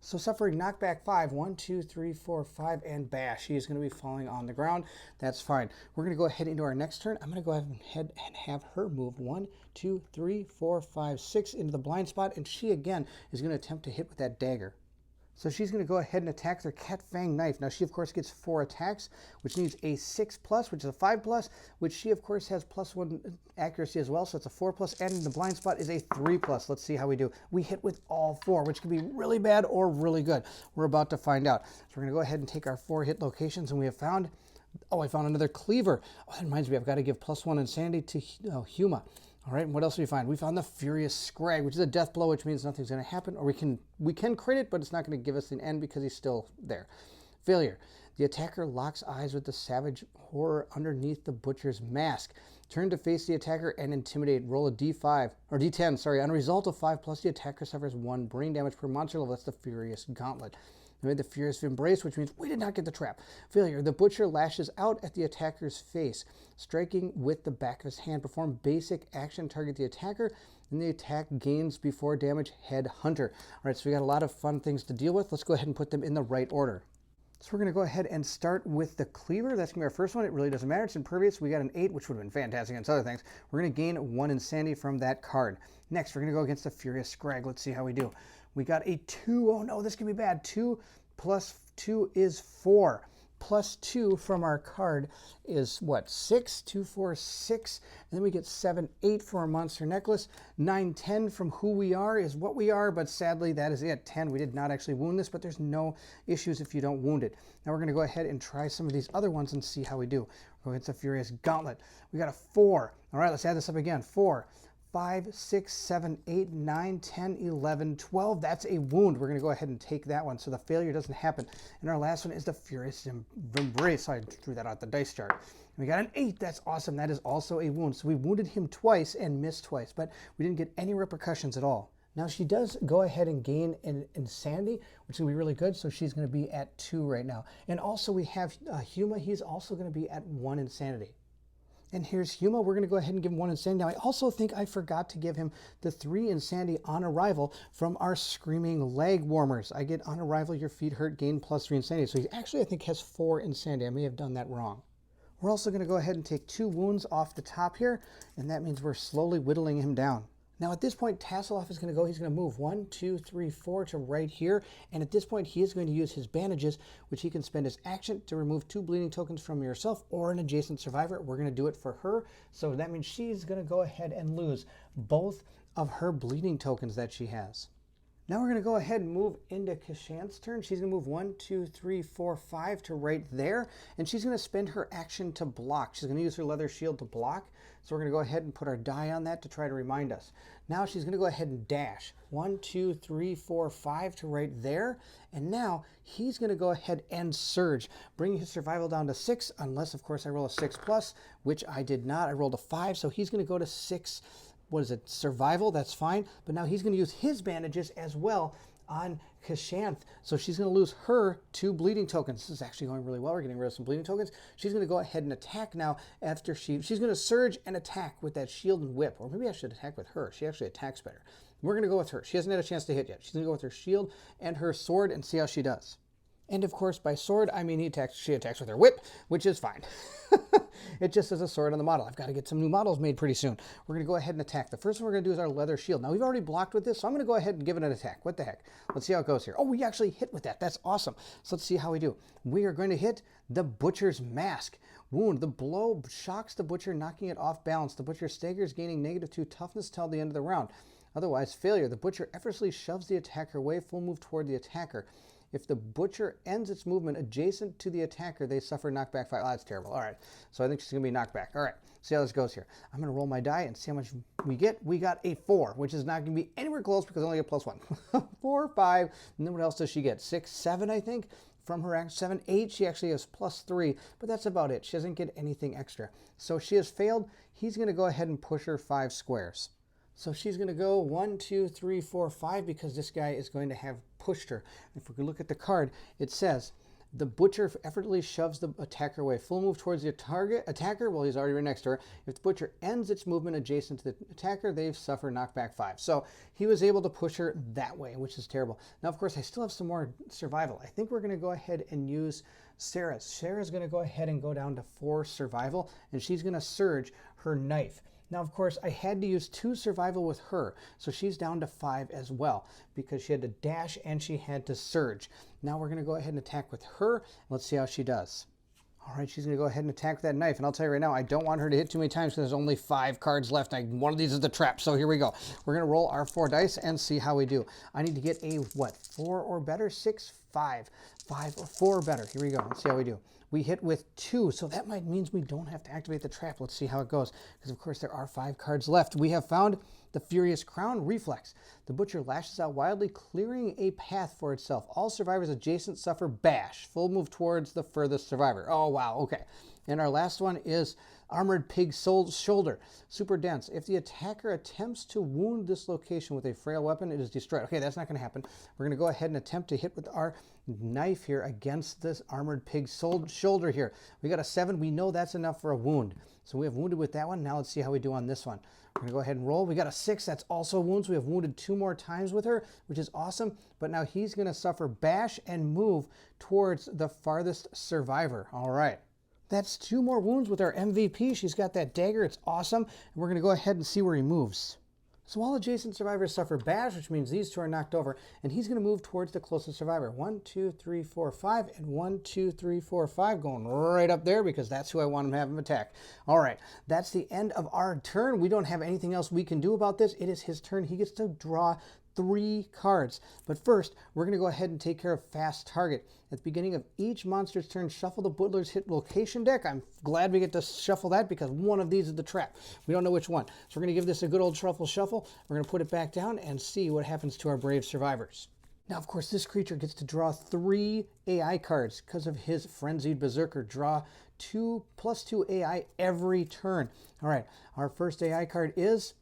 A: So suffering knockback 5, 1, 2, 3, 4, 5, and bash. He is going to be falling on the ground. That's fine. We're going to go ahead into our next turn. I'm going to go ahead and have her move 1, 2, 3, 4, 5, 6 into the blind spot, and she again is going to attempt to hit with that dagger. So she's going to go ahead and attack their Cat Fang Knife. Now she of course gets 4 attacks, which needs a 6+, which is a 5+, which she of course has +1 accuracy as well, so it's a 4+, and in the blind spot is a 3+. Let's see how we do. We hit with all 4, which can be really bad or really good. We're about to find out. So we're going to go ahead and take our 4 hit locations, and we have found, oh, I found another Cleaver. Oh, that reminds me, I've got to give +1 Insanity to Huma. All right, and what else did we find? We found the Furious Scrag, which is a death blow, which means nothing's going to happen, or we can crit it, but it's not going to give us an end because he's still there. Failure. The attacker locks eyes with the savage horror underneath the Butcher's mask. Turn to face the attacker and intimidate. Roll a d5, or d10, sorry. On a result of 5+, the attacker suffers 1 brain damage per monster level. That's the Furious Gauntlet. We made the Furious Embrace, which means we did not get the trap. Failure. The Butcher lashes out at the attacker's face, striking with the back of his hand. Perform basic action, target the attacker, and the attack gains before damage Head Hunter. All right, so we got a lot of fun things to deal with. Let's go ahead and put them in the right order. So we're going to go ahead and start with the Cleaver. That's going to be our first one. It really doesn't matter. It's impervious. We got an 8, which would have been fantastic against other things. We're going to gain 1 Insanity from that card. Next, we're going to go against the Furious Scrag. Let's see how we do. We got a 2. Oh no, this could be bad. 2 + 2 is 4. +2 from our card is what? 6, 2, 4, 6. And then we get 7, 8 for our monster necklace. 9, 10 from who we are is what we are, but sadly that is it. 10, we did not actually wound this, but there's no issues if you don't wound it. Now we're going to go ahead and try some of these other ones and see how we do. We'll go against the Furious Gauntlet. We got a 4. All right, let's add this up again. 4, 5, 6, 7, 8, 9, 10, 11, 12. That's a wound. We're going to go ahead and take that one so the failure doesn't happen. And our last one is the Furious Embrace. I threw that out the dice chart. And we got an 8. That's awesome. That is also a wound. So we wounded him twice and missed twice, but we didn't get any repercussions at all. Now she does go ahead and gain an Insanity, which is going to be really good. So she's going to be at 2 right now. And also we have Huma. He's also going to be at 1 Insanity. And here's Huma. We're going to go ahead and give him 1 Insanity. Now, I also think I forgot to give him the 3 Insanity on arrival from our Screaming Leg Warmers. I get on arrival, your feet hurt, gain +3 Insanity. So he actually, I think, has 4 Insanity. I may have done that wrong. We're also going to go ahead and take 2 wounds off the top here, and that means we're slowly whittling him down. Now at this point, Tasseloff is going to go, he's going to move 1, 2, 3, 4 to right here. And at this point, he is going to use his bandages, which he can spend his action to remove 2 bleeding tokens from yourself or an adjacent survivor. We're going to do it for her. So that means she's going to go ahead and lose both of her bleeding tokens that she has. Now we're going to go ahead and move into Kashanth's turn. She's going to move 1, 2, 3, 4, 5 to right there. And she's going to spend her action to block. She's going to use her leather shield to block. So we're going to go ahead and put our die on that to try to remind us. Now she's going to go ahead and dash. 1, 2, 3, 4, 5 to right there. And now he's going to go ahead and surge, bringing his survival down to 6, unless, of course, I roll a 6+, which I did not. I rolled a 5, so he's going to go to 6. What is it? Survival, that's fine. But now he's going to use his bandages as well on Kashanth. So she's going to lose her 2 bleeding tokens. This is actually going really well. We're getting rid of some bleeding tokens. She's going to go ahead and attack now after she's going to surge and attack with that shield and whip. Or maybe I should attack with her. She actually attacks better. We're going to go with her. She hasn't had a chance to hit yet. She's going to go with her shield and her sword and see how she does. And of course, by sword, I mean she attacks with her whip, which is fine. It just is a sword on the model. I've got to get some new models made pretty soon. We're going to go ahead and attack. The first one we're going to do is our leather shield. Now, we've already blocked with this, so I'm going to go ahead and give it an attack. What the heck? Let's see how it goes here. Oh, we actually hit with that. That's awesome. So let's see how we do. We are going to hit the Butcher's Mask. Wound. The blow shocks the Butcher, knocking it off balance. The Butcher staggers, gaining -2 toughness till the end of the round. Otherwise, failure. The Butcher effortlessly shoves the attacker away, full move toward the attacker. If the Butcher ends its movement adjacent to the attacker, they suffer knockback 5. Oh, that's terrible. All right. So I think she's going to be knocked back. All right. See how this goes here. I'm going to roll my die and see how much we get. We got a 4, which is not going to be anywhere close because I only get +1. 4, 5. And then what else does she get? 6, 7, I think. From her action, 7, 8, she actually has +3, but that's about it. She doesn't get anything extra. So she has failed. He's going to go ahead and push her 5 squares. So she's going to go 1, 2, 3, 4, 5 because this guy is going to have pushed her. If we look at the card, it says the Butcher effortlessly shoves the attacker away. Full move towards the attacker. Well, he's already right next to her. If the Butcher ends its movement adjacent to the attacker, they suffer knockback 5. So he was able to push her that way, which is terrible. Now, of course, I still have some more survival. I think we're going to go ahead and use Sarah's. Sarah's going to go ahead and go down to 4 survival, and she's going to surge her knife. Now, of course, I had to use 2 survival with her, so she's down to 5 as well because she had to dash and she had to surge. Now we're going to go ahead and attack with her. Let's see how she does. All right, she's going to go ahead and attack with that knife. And I'll tell you right now, I don't want her to hit too many times because there's only 5 cards left. One of these is the trap, so here we go. We're going to roll our 4 dice and see how we do. I need to get a, 4 or better? 6, 5. 5 or 4 or better. Here we go. Let's see how we do. We hit with 2, so that means we don't have to activate the trap. Let's see how it goes, because of course there are 5 cards left. We have found the Furious Crown Reflex. The Butcher lashes out wildly, clearing a path for itself. All survivors adjacent suffer bash. Full move towards the furthest survivor. Oh, wow. Okay. And our last one is Armored Pig Shoulder. Super dense. If the attacker attempts to wound this location with a frail weapon, it is destroyed. Okay, that's not going to happen. We're going to go ahead and attempt to hit with our knife here against this Armored Pig Shoulder here. We got a 7. We know that's enough for a wound. So we have wounded with that one. Now let's see how we do on this one. We're going to go ahead and roll. We got a 6. That's also wounds. We have wounded 2 more times with her, which is awesome. But now he's going to suffer bash and move towards the farthest survivor. All right. That's 2 more wounds with our MVP. She's got that dagger. It's awesome. And we're going to go ahead and see where he moves. So all adjacent survivors suffer bash, which means these 2 are knocked over. And he's going to move towards the closest survivor. 1, 2, 3, 4, 5. And 1, 2, 3, 4, 5. Going right up there because that's who I want him to have him attack. All right. That's the end of our turn. We don't have anything else we can do about this. It is his turn. He gets to draw 3 cards. But first, we're going to go ahead and take care of Fast Target. At the beginning of each monster's turn, shuffle the Butler's Hit Location deck. I'm glad we get to shuffle that because one of these is the trap. We don't know which one. So we're going to give this a good old shuffle. We're going to put it back down and see what happens to our brave survivors. Now, of course, this creature gets to draw 3 AI cards because of his Frenzied Berserker. Draw 2 +2 AI every turn. All right, our first AI card is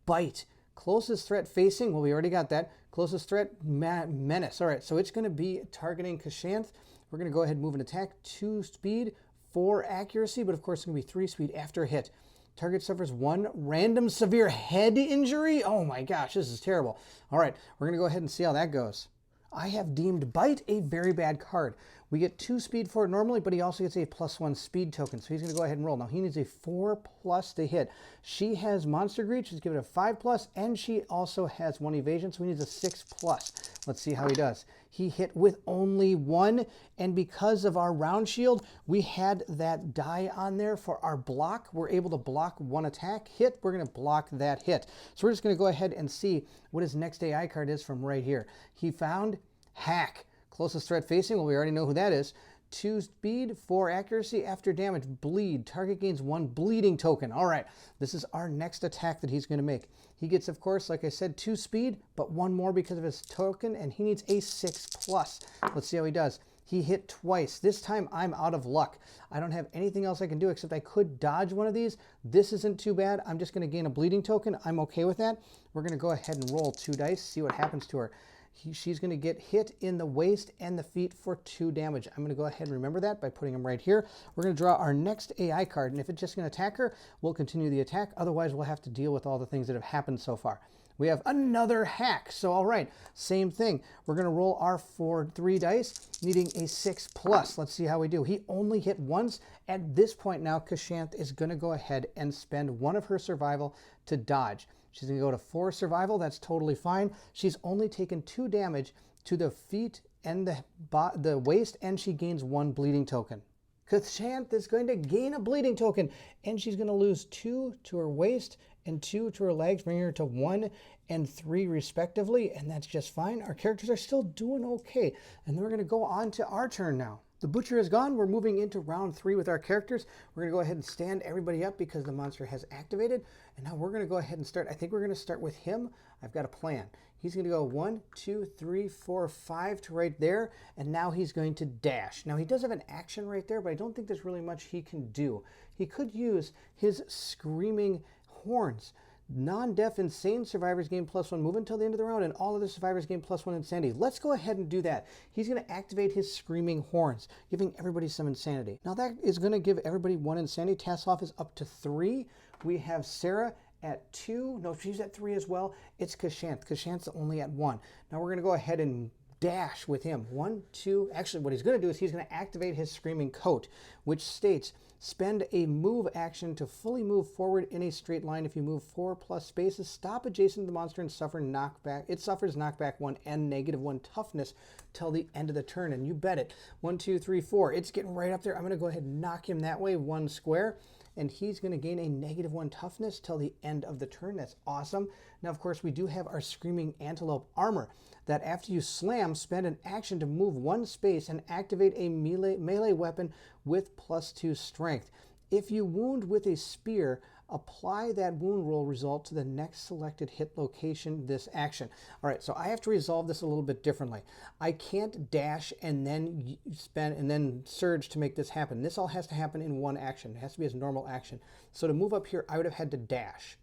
A: Bite. Closest threat facing, well, we already got that. Closest threat, Menace. All right, so it's going to be targeting Kashanth. We're going to go ahead and move an attack. 2 speed, 4 accuracy, but of course it's going to be 3 speed after a hit. Target suffers 1 random severe head injury. Oh my gosh, this is terrible. All right, we're going to go ahead and see how that goes. I have deemed Bite a very bad card. We get 2 speed for it normally, but he also gets a +1 speed token. So he's going to go ahead and roll. Now he needs a 4+ to hit. She has monster greed. She's given it a 5+, and she also has 1 evasion, so he needs a 6+. Let's see how he does. He hit with only 1, and because of our round shield, we had that die on there for our block. We're able to block 1 attack hit. We're going to block that hit. So we're just going to go ahead and see what his next AI card is from right here. He found Hack. Closest threat facing, well, we already know who that is. 2 speed, 4 accuracy, after damage, bleed. Target gains 1 bleeding token. All right, this is our next attack that he's going to make. He gets, of course, like I said, 2 speed, but 1 more because of his token, and he needs a 6+. Let's see how he does. He hit twice. This time I'm out of luck. I don't have anything else I can do except I could dodge one of these. This isn't too bad. I'm just going to gain a bleeding token. I'm okay with that. We're going to go ahead and roll 2 dice, see what happens to her. She's going to get hit in the waist and the feet for 2 damage. I'm going to go ahead and remember that by putting them right here. We're going to draw our next AI card, and if it's just going to attack her, we'll continue the attack. Otherwise, we'll have to deal with all the things that have happened so far. We have another hack. So, all right, same thing. We're going to roll our 3 dice, needing a 6+. Let's see how we do. He only hit once. At this point now, Kashanth is going to go ahead and spend 1 of her survival to dodge. She's going to go to 4 survival. That's totally fine. She's only taken 2 damage to the feet and the waist, and she gains 1 bleeding token. Kashanth is going to gain a bleeding token, and she's going to lose 2 to her waist and 2 to her legs, bringing her to 1 and 3 respectively, and that's just fine. Our characters are still doing okay, and then we're going to go on to our turn now. The butcher is gone. We're moving into round 3 with our characters. We're going to go ahead and stand everybody up because the monster has activated. And now we're going to go ahead and start. I think we're going to start with him. I've got a plan. He's going to go 1, 2, 3, 4, 5 to right there. And now he's going to dash. Now he does have an action right there, but I don't think there's really much he can do. He could use his screaming horns. Non-deaf insane survivors gain +1 move until the end of the round, and all other survivors gain +1 insanity. Let's go ahead and do that. He's going to activate his screaming horns, giving everybody some insanity. Now that is going to give everybody 1 insanity. Tassoff is up to 3. We have Sarah at 2. No, she's at 3 as well. It's Kashanth. Kashanth's only at 1. Now we're going to go ahead and dash with him. 1, 2. Actually, what he's going to do is he's going to activate his screaming coat, which states, spend a move action to fully move forward in a straight line. If you move 4+ spaces, stop adjacent to the monster and suffer knockback. It suffers knockback 1 and -1 toughness till the end of the turn. And you bet it. 1, 2, 3, 4. It's getting right up there. I'm going to go ahead and knock him that way 1 square. And he's going to gain a -1 toughness till the end of the turn. That's awesome. Now, of course, we do have our Screaming Antelope armor that after you slam, spend an action to move 1 space and activate a melee weapon with +2 strength. If you wound with a spear, apply that wound roll result to the next selected hit location this action. All right, so I have to resolve this a little bit differently. I can't dash and then surge to make this happen. This all has to happen in 1 action. It has to be his normal action. So to move up here, I would have had to dash.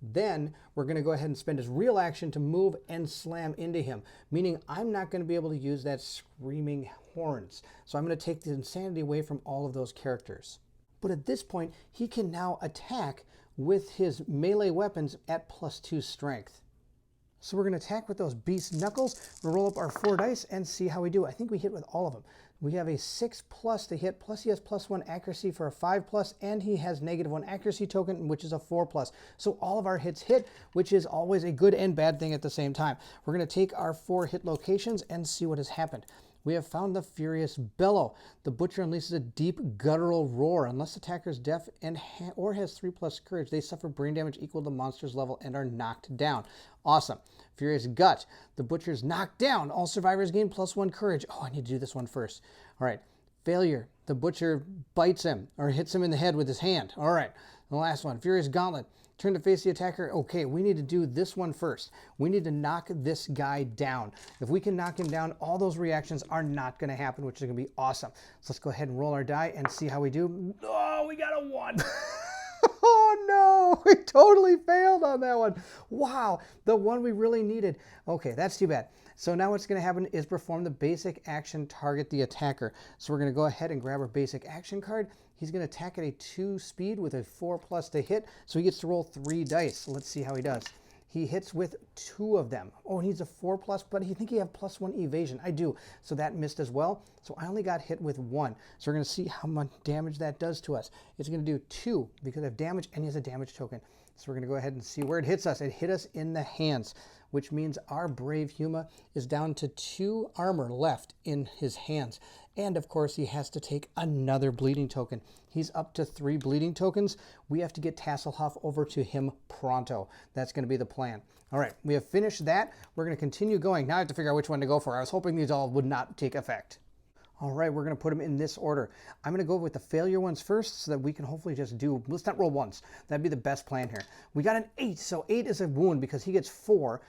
A: Then we're going to go ahead and spend his real action to move and slam into him, meaning I'm not going to be able to use that screaming horns. So I'm going to take the insanity away from all of those characters. But at this point, he can now attack with his melee weapons at +2 strength. So we're going to attack with those beast knuckles. We'll roll up our 4 dice and see how we do. I think we hit with all of them. We have a 6+ to hit, plus he has +1 accuracy for a 5+, and he has -1 accuracy token, which is a 4+. So all of our hits hit, which is always a good and bad thing at the same time. We're going to take our 4 hit locations and see what has happened. We have found the Furious Bellow. The Butcher unleashes a deep guttural roar. Unless the attacker is deaf or has 3+ courage, they suffer brain damage equal to the monster's level and are knocked down. Awesome. Furious Gut. The Butcher's knocked down. All survivors gain +1 courage. Oh, I need to do this one first. All right. Failure. The Butcher bites him or hits him in the head with his hand. All right. The last one. Furious Gauntlet. Turn to face the attacker. Okay, we need to do this one first. We need to knock this guy down. If we can knock him down, all those reactions are not going to happen, which is going to be awesome. So let's go ahead and roll our die and see how we do. Oh, we got a 1. Oh no, we totally failed on that one. Wow, the one we really needed. Okay, that's too bad. So now what's going to happen is perform the basic action, target the attacker. So we're going to go ahead and grab our basic action card. He's going to attack at a 2 speed with a 4+ to hit, so he gets to roll 3 dice. So let's see how he does. He hits with 2 of them. Oh, he needs a 4+, but I think he have +1 evasion. I do. So that missed as well. So I only got hit with 1. So we're going to see how much damage that does to us. It's going to do 2 because I have damage and he has a damage token. So we're going to go ahead and see where it hits us. It hit us in the hands, which means our brave Huma is down to 2 armor left in his hands. And of course, he has to take another bleeding token. He's up to 3 bleeding tokens. We have to get Tasselhoff over to him pronto. That's going to be the plan. All right, we have finished that. We're going to continue going. Now I have to figure out which one to go for. I was hoping these all would not take effect. All right, we're going to put them in this order. I'm going to go with the failure ones first so that we can hopefully just do, let's not roll once. That'd be the best plan here. We got an 8, so 8 is a wound because he gets 4,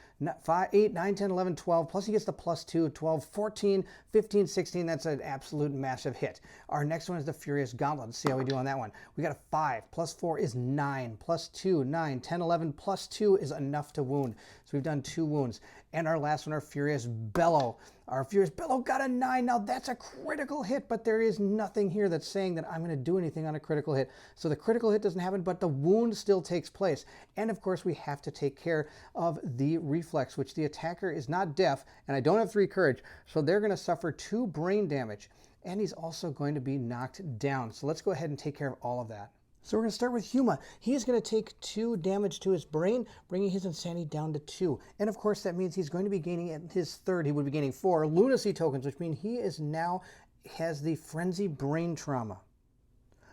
A: 5, 8, 9, 10, 11, 12, plus he gets the +2, 12, 14, 15, 16. That's an absolute massive hit. Our next one is the Furious Gauntlet. Let's see how we do on that one. We got a 5, +4 is 9, +2, 9, 10, 11, +2 is enough to wound. So we've done 2 wounds. And our last one, our Furious Bellow. Our Furious Bellow got a 9. Now that's a critical hit, but there is nothing here that's saying that I'm going to do anything on a critical hit. So the critical hit doesn't happen, but the wound still takes place. And of course, we have to take care of the reflex, which the attacker is not deaf, and I don't have 3 courage, so they're going to suffer 2 brain damage. And he's also going to be knocked down. So let's go ahead and take care of all of that. So we're going to start with Huma. He's going to take 2 damage to his brain, bringing his insanity down to 2. And of course, that means he's going to be gaining, at his third, he would be gaining 4 lunacy tokens, which means he is now has the frenzy brain trauma.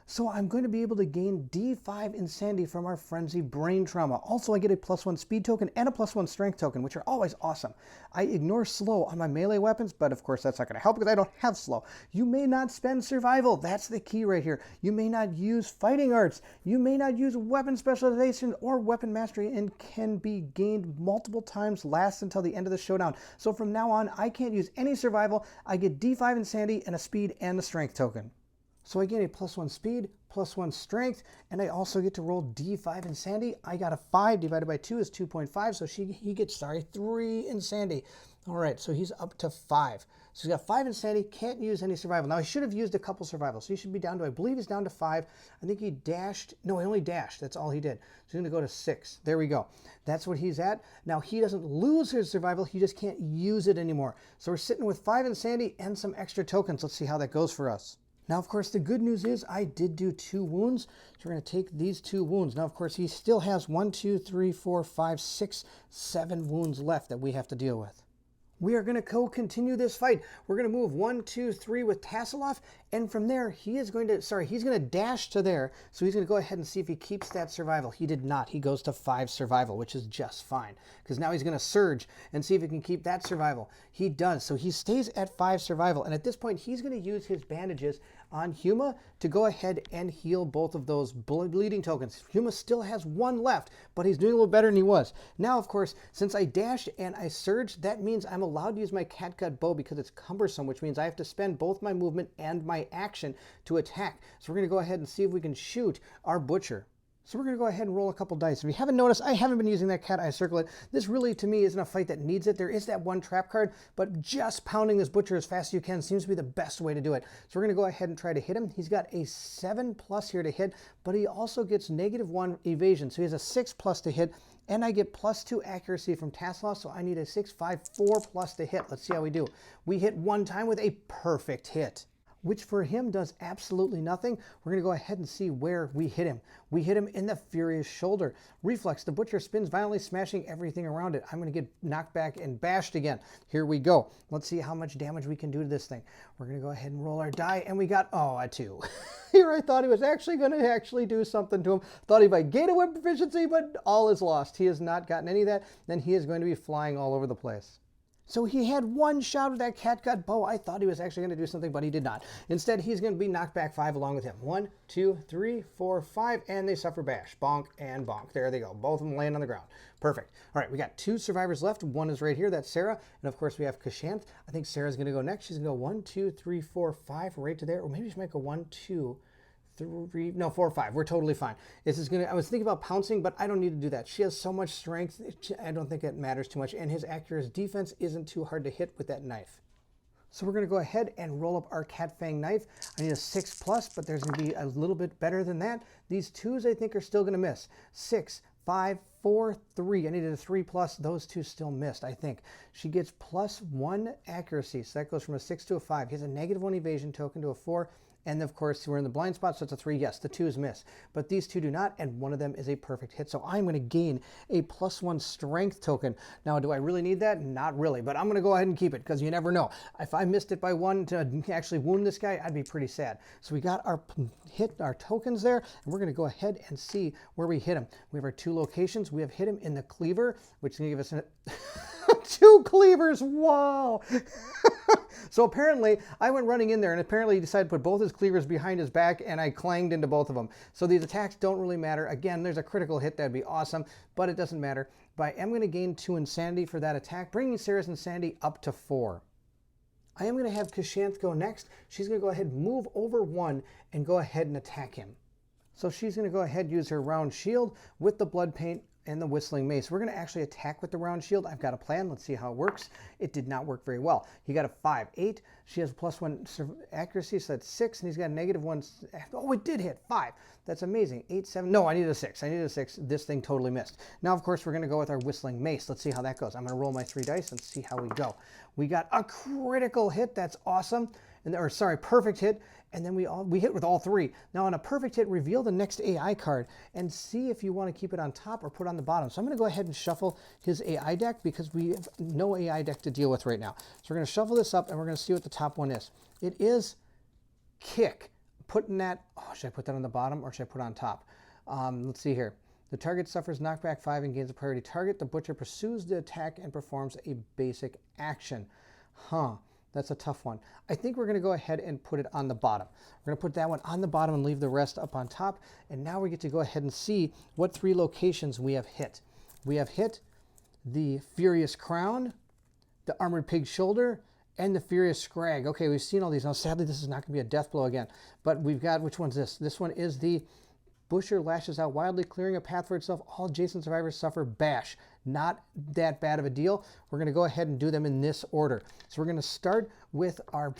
A: So I'm going to be able to gain D5 Insanity from our Frenzy Brain Trauma. Also, I get a +1 speed token and a +1 strength token, which are always awesome. I ignore slow on my melee weapons, but of course that's not going to help because I don't have slow. You may not spend survival. That's the key right here. You may not use fighting arts. You may not use weapon specialization or weapon mastery and can be gained multiple times, lasts until the end of the showdown. So from now on, I can't use any survival. I get D5 Insanity and a speed and a strength token. So I gain a +1 speed, +1 strength, and I also get to roll D5 Insanity. I got a 5 divided by 2 is 2.5, so he gets 3 Insanity. All right, so he's up to 5. So he's got 5 Insanity, can't use any survival. Now, he should have used a couple survival, so he should be down to, I believe he's down to 5. I think he dashed. No, he only dashed. That's all he did. So he's going to go to 6. There we go. That's what he's at. Now, he doesn't lose his survival. He just can't use it anymore. So we're sitting with 5 Insanity and some extra tokens. Let's see how that goes for us. Now, of course, the good news is I did do 2 wounds. So we're going to take these 2 wounds. Now, of course, he still has 1, 2, 3, 4, 5, 6, 7 wounds left that we have to deal with. We are going to continue this fight. We're going to move 1, 2, 3 with Tasselhoff, and from there he is going to, he's going to dash to there. So he's going to go ahead and see if he keeps that survival. He did not. He goes to 5 survival, which is just fine, because now he's going to surge and see if he can keep that survival. He does. So he stays at 5 survival, and at this point he's going to use his bandages on Huma to go ahead and heal both of those bleeding tokens. Huma still has 1 left, but he's doing a little better than he was. Now, of course, since I dashed and I surged, that means I'm allowed to use my catgut bow because it's cumbersome, which means I have to spend both my movement and my action to attack. So we're going to go ahead and see if we can shoot our butcher. So we're going to go ahead and roll a couple dice. If you haven't noticed, I haven't been using that cat eye circlet. This really, to me, isn't a fight that needs it. There is that 1 trap card, but just pounding this butcher as fast as you can seems to be the best way to do it. So we're going to go ahead and try to hit him. He's got a 7+ here to hit, but he also gets -1 evasion. So he has a 6+ to hit, and I get +2 accuracy from Tasselhoff, so I need a 6, 5, 4+ to hit. Let's see how we do. We hit 1 time with a perfect hit, which for him does absolutely nothing. We're going to go ahead and see where we hit him. We hit him in the Furious Shoulder. Reflex, the butcher spins violently, smashing everything around it. I'm going to get knocked back and bashed again. Here we go. Let's see how much damage we can do to this thing. We're going to go ahead and roll our die, and we got, a 2. Here I thought he was actually going to do something to him. Thought he might gain a weapon proficiency, but all is lost. He has not gotten any of that. Then he is going to be flying all over the place. So he had 1 shot with that catgut bow. I thought he was actually going to do something, but he did not. Instead, he's going to be knocked back 5 along with him. 1, 2, 3, 4, 5, and they suffer bash. Bonk and bonk. There they go. Both of them laying on the ground. Perfect. All right, we got 2 survivors left. 1 is right here. That's Sarah. And of course, we have Kashanth. I think Sarah's going to go next. She's going to go 1, 2, 3, 4, 5, right to there. Or maybe she might go 1, 2, 3, no, 4 or 5. We're totally fine. This is gonna. I was thinking about pouncing, but I don't need to do that. She has so much strength. I don't think it matters too much. And his accurate defense isn't too hard to hit with that knife. So we're gonna go ahead and roll up our Cat Fang knife. I need a 6+, but there's gonna be a little bit better than that. These 2s I think are still gonna miss. 6, 5, 4, 3. I needed a 3 plus. Those two still missed, I think. She gets +1 accuracy. So that goes from a 6 to a 5. He has a -1 evasion token to a 4. And of course, we're in the blind spot, so it's a 3. Yes, the 2s miss. But these two do not, and one of them is a perfect hit. So I'm going to gain a +1 strength token. Now, do I really need that? Not really, but I'm going to go ahead and keep it because you never know. If I missed it by 1 to actually wound this guy, I'd be pretty sad. So we got our tokens there, and we're going to go ahead and see where we hit him. We have our 2 locations. We have hit him in the cleaver, which is going to give us 2 cleavers. Wow. So apparently, I went running in there, and apparently he decided to put both his cleavers behind his back, and I clanged into both of them. So these attacks don't really matter. Again, there's a critical hit. That'd be awesome, but it doesn't matter. But I am going to gain 2 insanity for that attack, bringing Sarah's insanity up to 4. I am going to have Kashanth go next. She's going to go ahead and move over 1 and go ahead and attack him. So she's going to go ahead and use her round shield with the blood paint and the whistling mace. We're going to actually attack with the round shield. I've got a plan. Let's see how it works. It did not work very well. He got a 5, 8. She has +1 accuracy, so that's 6, and he's got a -1. Oh, it did hit 5. That's amazing. 8, 7. No, I needed a 6. I needed a 6. This thing totally missed. Now, of course, we're going to go with our whistling mace. Let's see how that goes. I'm going to roll my 3 dice and see how we go. We got a critical hit. That's awesome. Perfect hit. And then we hit with all 3. Now on a perfect hit, reveal the next AI card and see if you want to keep it on top or put it on the bottom. So I'm going to go ahead and shuffle his AI deck because we have no AI deck to deal with right now. So we're going to shuffle this up and we're going to see what the top one is. It is Kick. Putting that, should I put that on the bottom or should I put it on top? Let's see here. The target suffers knockback 5 and gains a priority target. The butcher pursues the attack and performs a basic action. That's a tough one. I think we're going to go ahead and put it on the bottom. We're going to put that one on the bottom and leave the rest up on top. And now we get to go ahead and see what 3 locations we have hit. We have hit the Furious Crown, the Armored Pig Shoulder, and the Furious Scrag. Okay, we've seen all these. Now, sadly, this is not going to be a death blow again. But we've got, which one's this? This one is the Butcher lashes out wildly, clearing a path for itself. All adjacent survivors suffer bash. Not that bad of a deal. We're going to go ahead and do them in this order. So we're going to start with our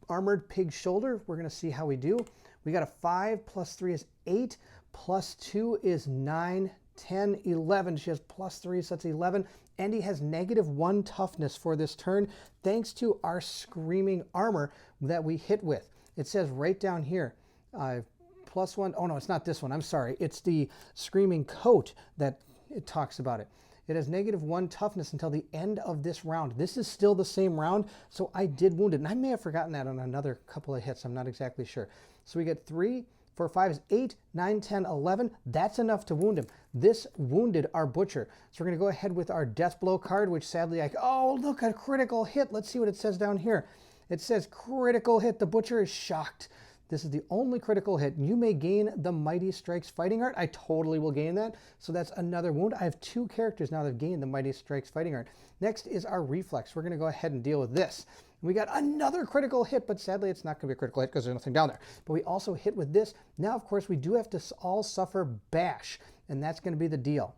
A: Armored Pig Shoulder. We're going to see how we do. We got a 5 + 3 is 8, +2 is 9, 10, 11. She has +3, so that's 11. And he has -1 toughness for this turn, thanks to our Screaming Armor that we hit with. It says right down here, +1. Oh, no, it's not this one. I'm sorry. It's the Screaming Coat that it talks about it. It has -1 toughness until the end of this round. This is still the same round, so I did wound it. And I may have forgotten that on another couple of hits. I'm not exactly sure. So we get 3, 4, 5 is 8, 9, 10, 11. That's enough to wound him. This wounded our Butcher. So we're going to go ahead with our Death Blow card, which sadly, oh, look, a critical hit. Let's see what it says down here. It says critical hit. The Butcher is shocked. This is the only critical hit. You may gain the Mighty Strikes Fighting Art. I totally will gain that. So that's another wound. I have 2 characters now that have gained the Mighty Strikes Fighting Art. Next is our Reflex. We're going to go ahead and deal with this. We got another critical hit, but sadly it's not going to be a critical hit because there's nothing down there. But we also hit with this. Now, of course, we do have to all suffer bash, and that's going to be the deal.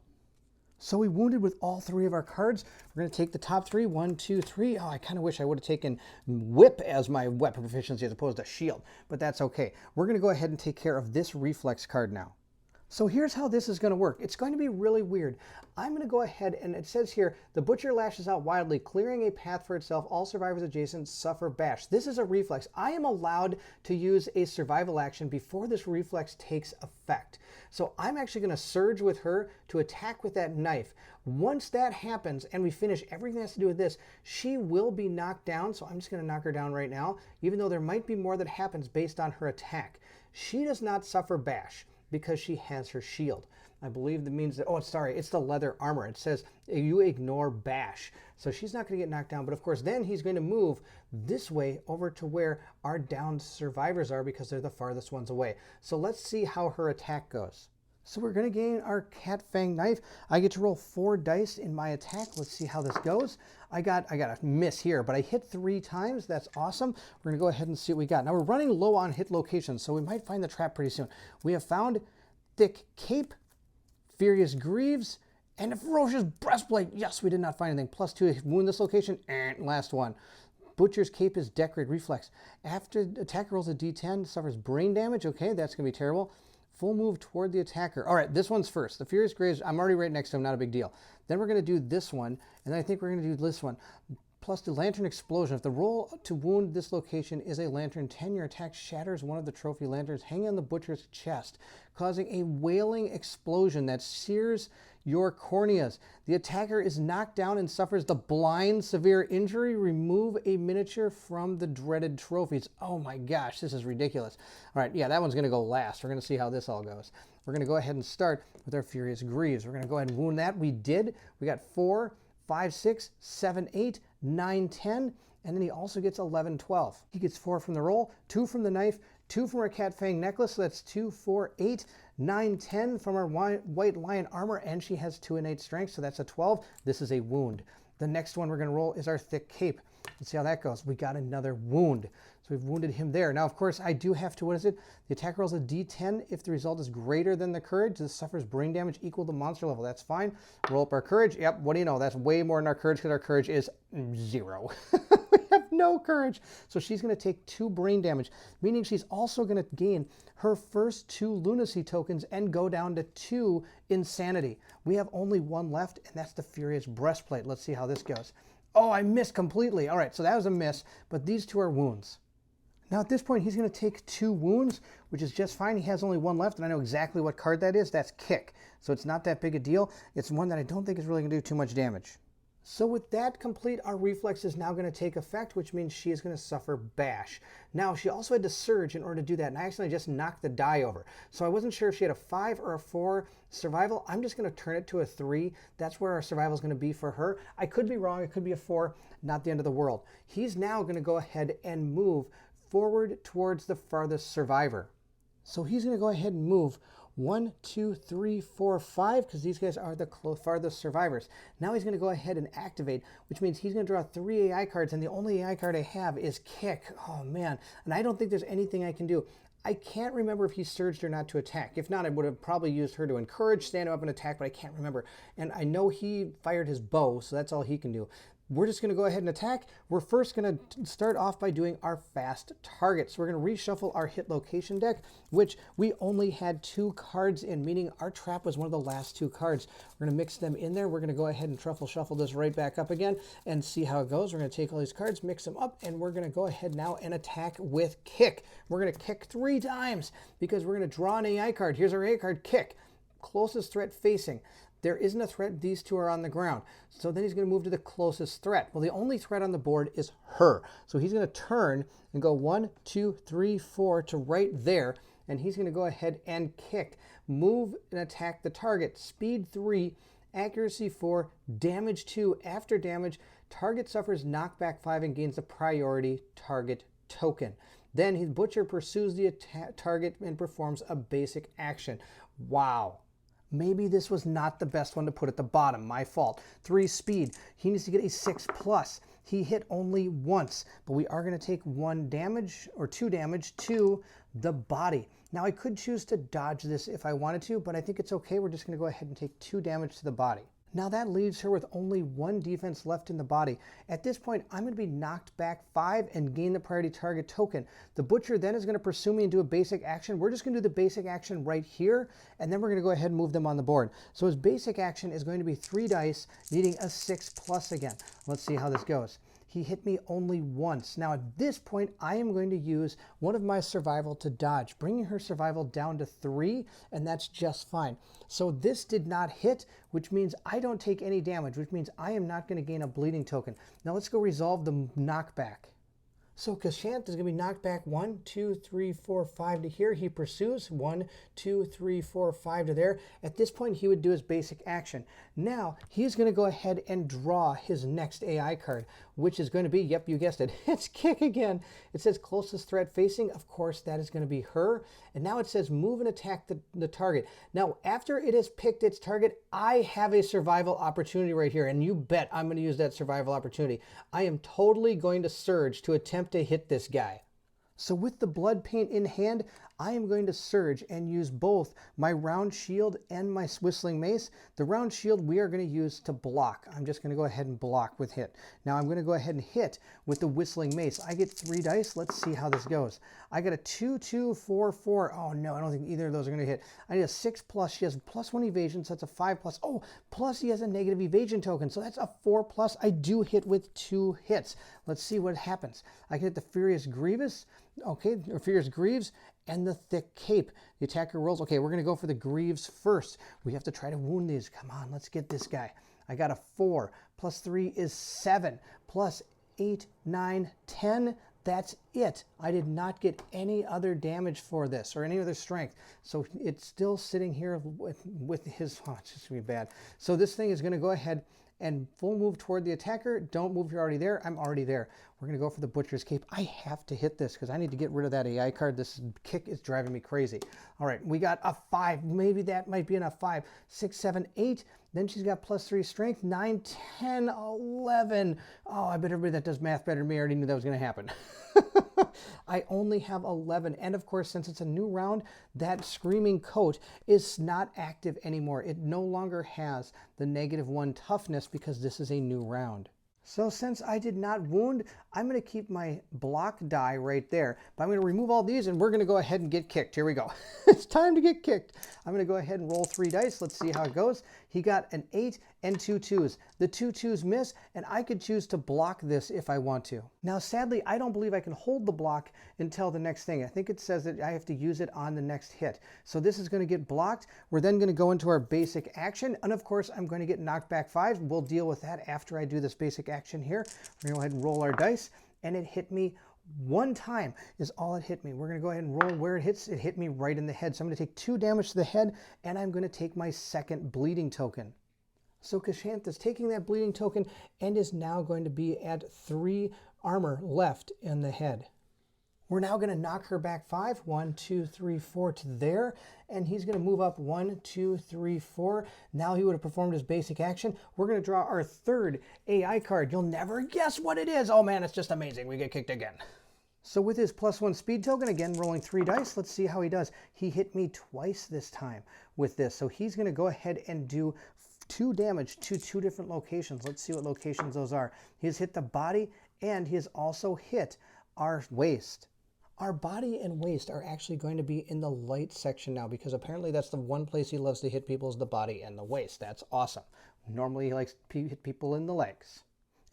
A: So we wounded with all 3 of our cards. We're going to take the top 3. 1, 2, 3. Oh, I kind of wish I would have taken Whip as my weapon proficiency as opposed to Shield, but that's okay. We're going to go ahead and take care of this Reflex card now. So here's how this is going to work. It's going to be really weird. I'm going to go ahead, and it says here, the Butcher lashes out wildly, clearing a path for itself. All survivors adjacent suffer bash. This is a reflex. I am allowed to use a survival action before this reflex takes effect. So I'm actually going to surge with her to attack with that knife. Once that happens, and we finish everything that has to do with this, she will be knocked down. So I'm just going to knock her down right now, even though there might be more that happens based on her attack. She does not suffer bash because she has her shield. I believe that means that, oh, sorry, it's the leather armor. It says you ignore bash. So she's not going to get knocked down. But of course, then he's going to move this way over to where our downed survivors are because they're the farthest ones away. So let's see how her attack goes. So we're going to gain our Cat Fang knife. I get to roll 4 dice in my attack. Let's see how this goes. I got a miss here, but I hit 3 times. That's awesome. We're going to go ahead and see what we got. Now we're running low on hit locations, so we might find the trap pretty soon. We have found Thick Cape, Furious Greaves, and a Ferocious Breastplate. Yes, we did not find anything. +2, wound this location, and last one. Butcher's Cape is Decorate Reflex. After the attacker rolls a d10, suffers brain damage. Okay, that's going to be terrible. full move toward the attacker. All right, this one's first. The Furious Graves, I'm already right next to him, not a big deal. Then we're going to do this one, and then I think we're going to do this one. Plus the Lantern Explosion. If the roll to wound this location is a Lantern 10, your attack shatters one of the trophy lanterns hanging on the butcher's chest, causing a wailing explosion that sears your corneas. The attacker is knocked down and suffers the blind severe injury. Remove a miniature from the dreaded trophies. Oh my gosh, this is ridiculous. All right, yeah, that one's going to go last. We're going to see how this all goes. We're going to go ahead and start with our Furious Greaves. We're going to go ahead and wound that. We did. We got 4, 5, 6, 7, 8, 9, 10, and then he also gets 11, 12. He gets 4 from the roll, 2 from the knife, 2 from our cat fang necklace, so that's 2, 4, 8, 9, 10 from our white lion armor, and she has 2 innate strength, so that's a 12. This is a wound. The next one we're going to roll is our thick cape. Let's see how that goes. We got another wound. So we've wounded him there. Now, of course, I do have to, what is it? The attacker rolls a d10 if the result is greater than the courage. This suffers brain damage equal to monster level. That's fine. Roll up our courage. Yep, what do you know? That's way more than our courage because our courage is 0. We have no courage. So she's going to take 2 brain damage, meaning she's also going to gain her first 2 lunacy tokens and go down to 2 insanity. We have only 1 left, and that's the Furious Breastplate. Let's see how this goes. Oh, I missed completely. All right, so that was a miss, but these 2 are wounds. Now at this point, he's going to take 2 wounds, which is just fine. He has only 1 left, and I know exactly what card that is. That's Kick. So it's not that big a deal. It's one that I don't think is really going to do too much damage. So with that complete, our reflex is now going to take effect, which means she is going to suffer Bash. Now, she also had to surge in order to do that, and I accidentally just knocked the die over. So I wasn't sure if she had a 5 or a 4 survival. I'm just going to turn it to a 3. That's where our survival is going to be for her. I could be wrong. It could be a 4. Not the end of the world. He's now going to go ahead and move forward towards the farthest survivor. So he's going to go ahead and move 1, 2, 3, 4, 5, because these guys are the farthest survivors. Now he's going to go ahead and activate, which means he's going to draw 3 AI cards, and the only AI card I have is Kick. Oh, man. And I don't think there's anything I can do. I can't remember if he surged or not to attack. If not, I would have probably used her to encourage, stand him up and attack, but I can't remember. And I know he fired his bow, so that's all he can do. We're just going to go ahead and attack. We're first going to start off by doing our fast targets. We're going to reshuffle our hit location deck, which we only had 2 cards in, meaning our trap was one of the last 2 cards. We're going to mix them in there. We're going to go ahead and truffle shuffle this right back up again and see how it goes. We're going to take all these cards, mix them up, and we're going to go ahead now and attack with Kick. We're going to kick 3 times because we're going to draw an AI card. Here's our AI card, Kick. Closest threat facing. There isn't a threat. These 2 are on the ground. So then he's going to move to the closest threat. Well, the only threat on the board is her. So he's going to turn and go 1, 2, 3, 4 to right there. And he's going to go ahead and kick. Move and attack the target. Speed 3, accuracy 4, damage 2. After damage, target suffers knockback 5 and gains the priority target token. Then his Butcher pursues the target and performs a basic action. Wow. Maybe this was not the best one to put at the bottom. My fault. 3 speed. He needs to get a 6+. He hit only once, but we are going to take 1 damage or 2 damage to the body. Now, I could choose to dodge this if I wanted to, but I think it's okay. We're just going to go ahead and take 2 damage to the body. Now that leaves her with only 1 defense left in the body. At this point, I'm going to be knocked back 5 and gain the priority target token. The Butcher then is going to pursue me and do a basic action. We're just going to do the basic action right here, and then we're going to go ahead and move them on the board. So his basic action is going to be 3 dice, needing a 6+ again. Let's see how this goes. He hit me only once. Now at this point, I am going to use one of my survival to dodge, bringing her survival down to 3, and that's just fine. So this did not hit, which means I don't take any damage, which means I am not going to gain a bleeding token. Now let's go resolve the knockback. So Kashant is going to be knocked back 1, 2, 3, 4, 5 to here. He pursues 1, 2, 3, 4, 5 to there. At this point, he would do his basic action. Now, he's going to go ahead and draw his next AI card, which is going to be, yep, you guessed it, it's Kick again. It says closest threat facing. Of course, that is going to be her. And now it says move and attack the target. Now, after it has picked its target, I have a survival opportunity right here. And you bet I'm going to use that survival opportunity. I am totally going to surge to attempt to hit this guy. So with the blood paint in hand, I am going to surge and use both my round shield and my whistling mace. The round shield we are going to use to block. I'm just going to go ahead and block with hit. Now I'm going to go ahead and hit with the whistling mace. I get 3 dice. Let's see how this goes. I got a 2, 2, 4, 4. Oh no, I don't think either of those are going to hit. I need a 6 plus. She has +1 evasion, so that's a 5 plus. Oh, plus he has a negative evasion token, so that's a 4 plus. I do hit with 2 hits. Let's see what happens. I can hit the Furious Grievous, okay, or Furious Greaves, and the Thick Cape. The attacker rolls. Okay, we're going to go for the Greaves first. We have to try to wound these. Come on, let's get this guy. I got a 4, plus 3 is 7, plus 8, 9, 10. That's it. I did not get any other damage for this or any other strength. So it's still sitting here with his, oh, it's just going to be bad. So this thing is going to go ahead and full move toward the attacker. Don't move, you're already there. I'm already there. We're going to go for the Butcher's Cape. I have to hit this because I need to get rid of that AI card. This kick is driving me crazy. All right, we got a 5. Maybe that might be enough. 5, 6, 7, 8. Then she's got +3 strength. 9, 10, 11. Oh, I bet everybody that does math better than me already knew that was going to happen. I only have 11. And of course, since it's a new round, that Screaming Coat is not active anymore. It no longer has the -1 toughness because this is a new round. So since I did not wound, I'm going to keep my block die right there. But I'm going to remove all these and we're going to go ahead and get kicked. Here we go. It's time to get kicked. I'm going to go ahead and roll 3 dice. Let's see how it goes. He got an 8 and 2 2s. The 2 2s miss, and I could choose to block this if I want to. Now, sadly, I don't believe I can hold the block until the next thing. I think it says that I have to use it on the next hit. So this is going to get blocked. We're then going to go into our basic action. And of course, I'm going to get knocked back 5. We'll deal with that after I do this basic action here. We're going to go ahead and roll our dice. And it hit me 1 time is all it hit me. We're going to go ahead and roll where it hits. It hit me right in the head. So I'm going to take 2 damage to the head, and I'm going to take my second bleeding token. So Kashanth is taking that bleeding token and is now going to be at 3 armor left in the head. We're now going to knock her back 5. 1, 2, 3, 4 to there. And he's going to move up 1, 2, 3, 4. Now he would have performed his basic action. We're going to draw our 3rd AI card. You'll never guess what it is. Oh man, it's just amazing. We get kicked again. So with his +1 speed token, again, rolling 3 dice, let's see how he does. He hit me twice this time with this. So he's going to go ahead and do 2 damage to 2 different locations. Let's see what locations those are. He has hit the body and he has also hit our waist. Our body and waist are actually going to be in the light section now because apparently that's the one place he loves to hit people is the body and the waist. That's awesome. Normally he likes to hit people in the legs.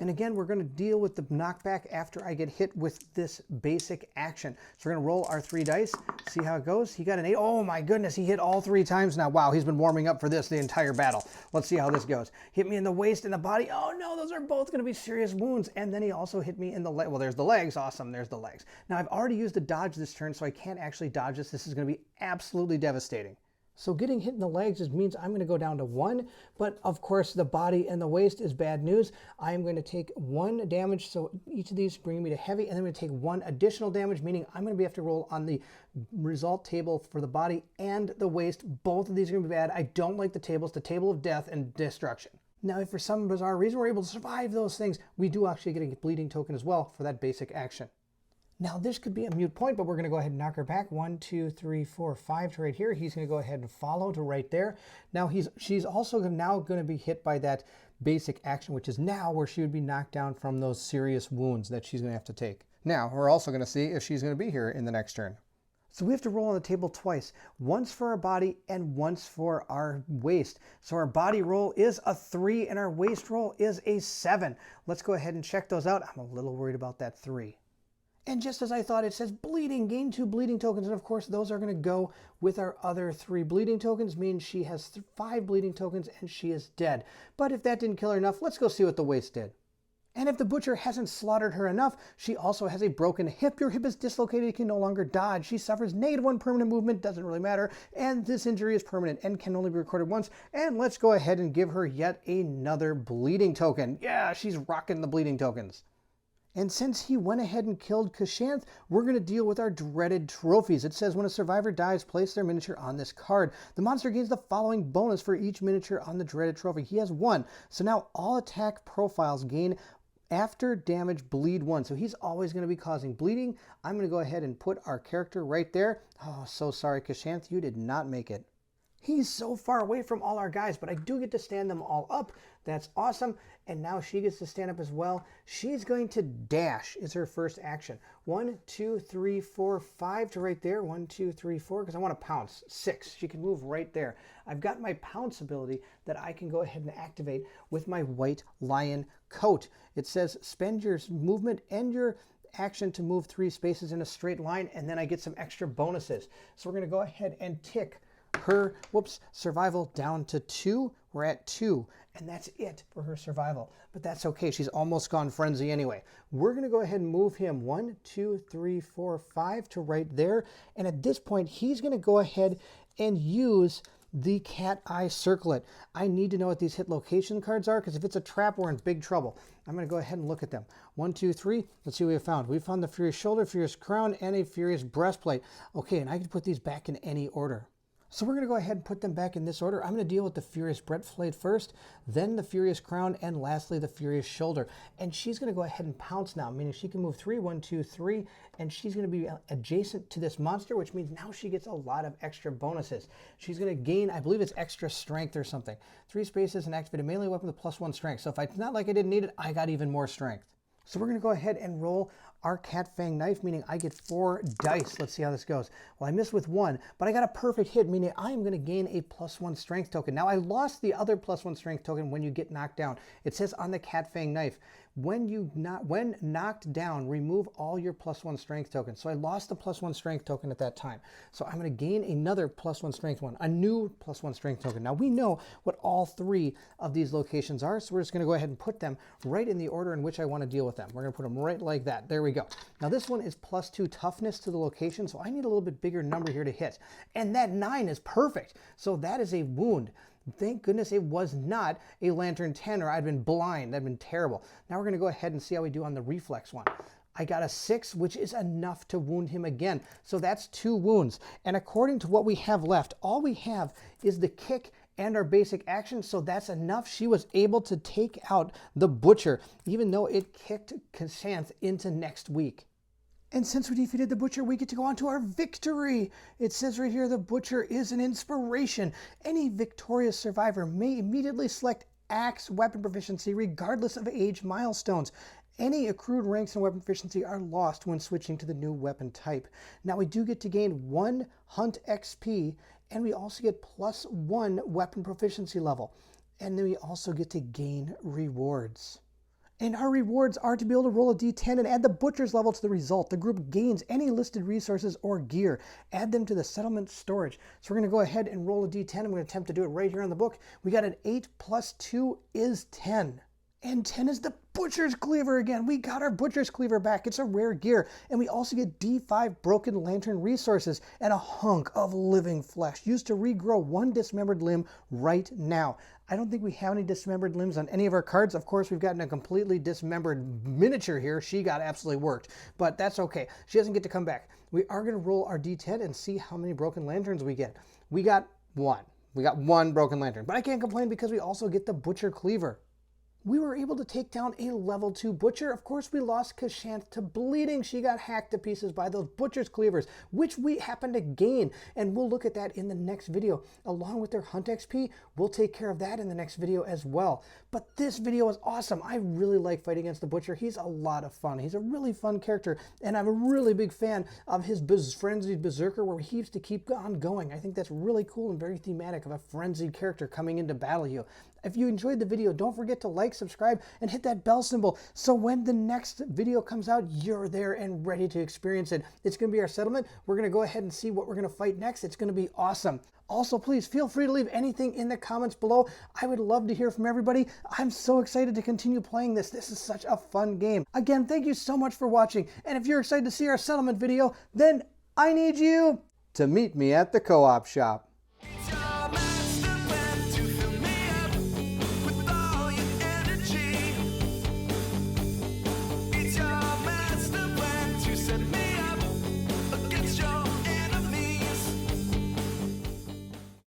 A: And again, we're going to deal with the knockback after I get hit with this basic action. So we're going to roll our 3 dice, see how it goes. He got an 8. Oh my goodness, he hit all 3 times now. Wow, he's been warming up for this the entire battle. Let's see how this goes. Hit me in the waist and the body. Oh no, those are both going to be serious wounds. And then he also hit me in the leg. Well, there's the legs. Awesome, there's the legs. Now I've already used a dodge this turn, so I can't actually dodge this. This is going to be absolutely devastating. So getting hit in the legs means I'm going to go down to 1, but of course the body and the waist is bad news. I am going to take 1 damage, so each of these bring me to heavy, and then I'm going to take 1 additional damage, meaning I'm going to have to roll on the result table for the body and the waist. Both of these are going to be bad. I don't like the tables, the table of death and destruction. Now, if for some bizarre reason we're able to survive those things, we do actually get a bleeding token as well for that basic action. Now, this could be a mute point, but we're going to go ahead and knock her back. 1, 2, 3, 4, 5 to right here. He's going to go ahead and follow to right there. Now, she's also now going to be hit by that basic action, which is now where she would be knocked down from those serious wounds that she's going to have to take. Now, we're also going to see if she's going to be here in the next turn. So we have to roll on the table twice, once for our body and once for our waist. So our body roll is a 3 and our waist roll is a 7. Let's go ahead and check those out. I'm a little worried about that 3. And just as I thought, it says bleeding, gain 2 bleeding tokens. And of course, those are going to go with our other 3 bleeding tokens, means she has 5 bleeding tokens and she is dead. But if that didn't kill her enough, let's go see what the waist did. And if the butcher hasn't slaughtered her enough, she also has a broken hip. Your hip is dislocated, you can no longer dodge. She suffers -1 permanent movement, doesn't really matter. And this injury is permanent and can only be recorded once. And let's go ahead and give her yet another bleeding token. Yeah, she's rocking the bleeding tokens. And since he went ahead and killed Kashanth, we're going to deal with our dreaded trophies. It says when a survivor dies, place their miniature on this card. The monster gains the following bonus for each miniature on the dreaded trophy. He has 1. So now all attack profiles gain After damage, bleed 1. So he's always going to be causing bleeding. I'm going to go ahead and put our character right there. Oh, so sorry, Kashanth, you did not make it. He's so far away from all our guys, but I do get to stand them all up. That's awesome. And now she gets to stand up as well. She's going to dash is her first action. 1, 2, 3, 4, 5 to right there. 1, 2, 3, 4, because I want to pounce. 6. She can move right there. I've got my pounce ability that I can go ahead and activate with my white lion coat. It says spend your movement and your action to move 3 spaces in a straight line, and then I get some extra bonuses. So we're going to go ahead and tick her survival down to 2. We're at 2, and that's it for her survival. But that's okay. She's almost gone frenzy anyway. We're going to go ahead and move him 1, 2, 3, 4, 5 to right there. And at this point, he's going to go ahead and use the cat eye circlet. I need to know what these hit location cards are, because if it's a trap, we're in big trouble. I'm going to go ahead and look at them. 1, 2, 3. Let's see what we found. We found the Furious Shoulder, Furious Crown, and a Furious Breastplate. Okay, and I can put these back in any order. So we're going to go ahead and put them back in this order. I'm going to deal with the Furious Breastplate first, then the Furious Crown, and lastly the Furious Shoulder. And she's going to go ahead and pounce now, meaning she can move 3, 1, 2, 3, and she's going to be adjacent to this monster, which means now she gets a lot of extra bonuses. She's going to gain, I believe it's extra strength or something. 3 spaces and activate a melee weapon with +1 strength. So if it's not like I didn't need it, I got even more strength. So we're going to go ahead and roll our cat fang knife, meaning I get 4 dice. Let's see how this goes. Well, I missed with 1, but I got a perfect hit, meaning I am going to gain a +1 strength token. Now, I lost the other +1 strength token when you get knocked down. It says on the cat fang knife, when knocked down, remove all your +1 strength tokens. So I lost the +1 strength token at that time. So I'm going to gain another +1 strength one, a new +1 strength token. Now we know what all 3 of these locations are, so we're just going to go ahead and put them right in the order in which I want to deal with them. We're going to put them right like that. There we go. Now this one is +2 toughness to the location, so I need a little bit bigger number here to hit. And that 9 is perfect. So that is a wound. Thank goodness it was not a Lantern 10, or I'd been blind. That'd been terrible. Now we're going to go ahead and see how we do on the reflex one. I got a 6, which is enough to wound him again. So that's 2 wounds. And according to what we have left, all we have is the kick and our basic action, so that's enough. She was able to take out the Butcher, even though it kicked Kashanth into next week. And since we defeated the Butcher, we get to go on to our victory. It says right here, the Butcher is an inspiration. Any victorious survivor may immediately select Axe weapon proficiency regardless of age milestones. Any accrued ranks in weapon proficiency are lost when switching to the new weapon type. Now we do get to gain 1 Hunt XP, and we also get +1 weapon proficiency level. And then we also get to gain rewards. And our rewards are to be able to roll a d10 and add the Butcher's level to the result. The group gains any listed resources or gear. Add them to the settlement storage. So we're going to go ahead and roll a d10. I'm going to attempt to do it right here on the book. We got an 8 + 2 is 10. And 10 is the Butcher's Cleaver again. We got our Butcher's Cleaver back. It's a rare gear. And we also get D5 Broken Lantern resources and a hunk of living flesh used to regrow 1 dismembered limb right now. I don't think we have any dismembered limbs on any of our cards. Of course, we've gotten a completely dismembered miniature here. She got absolutely worked, but that's okay. She doesn't get to come back. We are going to roll our D10 and see how many Broken Lanterns we get. We got 1. We got 1 Broken Lantern, but I can't complain because we also get the Butcher Cleaver. We were able to take down a level 2 Butcher. Of course, we lost Kashanth to bleeding. She got hacked to pieces by those Butcher's Cleavers, which we happen to gain. And we'll look at that in the next video. Along with their Hunt XP, we'll take care of that in the next video as well. But this video is awesome. I really like fighting against the Butcher. He's a lot of fun. He's a really fun character. And I'm a really big fan of his frenzied Berserker, where he used to keep on going. I think that's really cool and very thematic of a frenzied character coming into battle you. If you enjoyed the video, don't forget to like, subscribe, and hit that bell symbol so when the next video comes out, you're there and ready to experience it. It's going to be our settlement. We're going to go ahead and see what we're going to fight next. It's going to be awesome. Also, please feel free to leave anything in the comments below. I would love to hear from everybody. I'm so excited to continue playing this. This is such a fun game. Again, thank you so much for watching. And if you're excited to see our settlement video, then I need you to meet me at the co-op shop.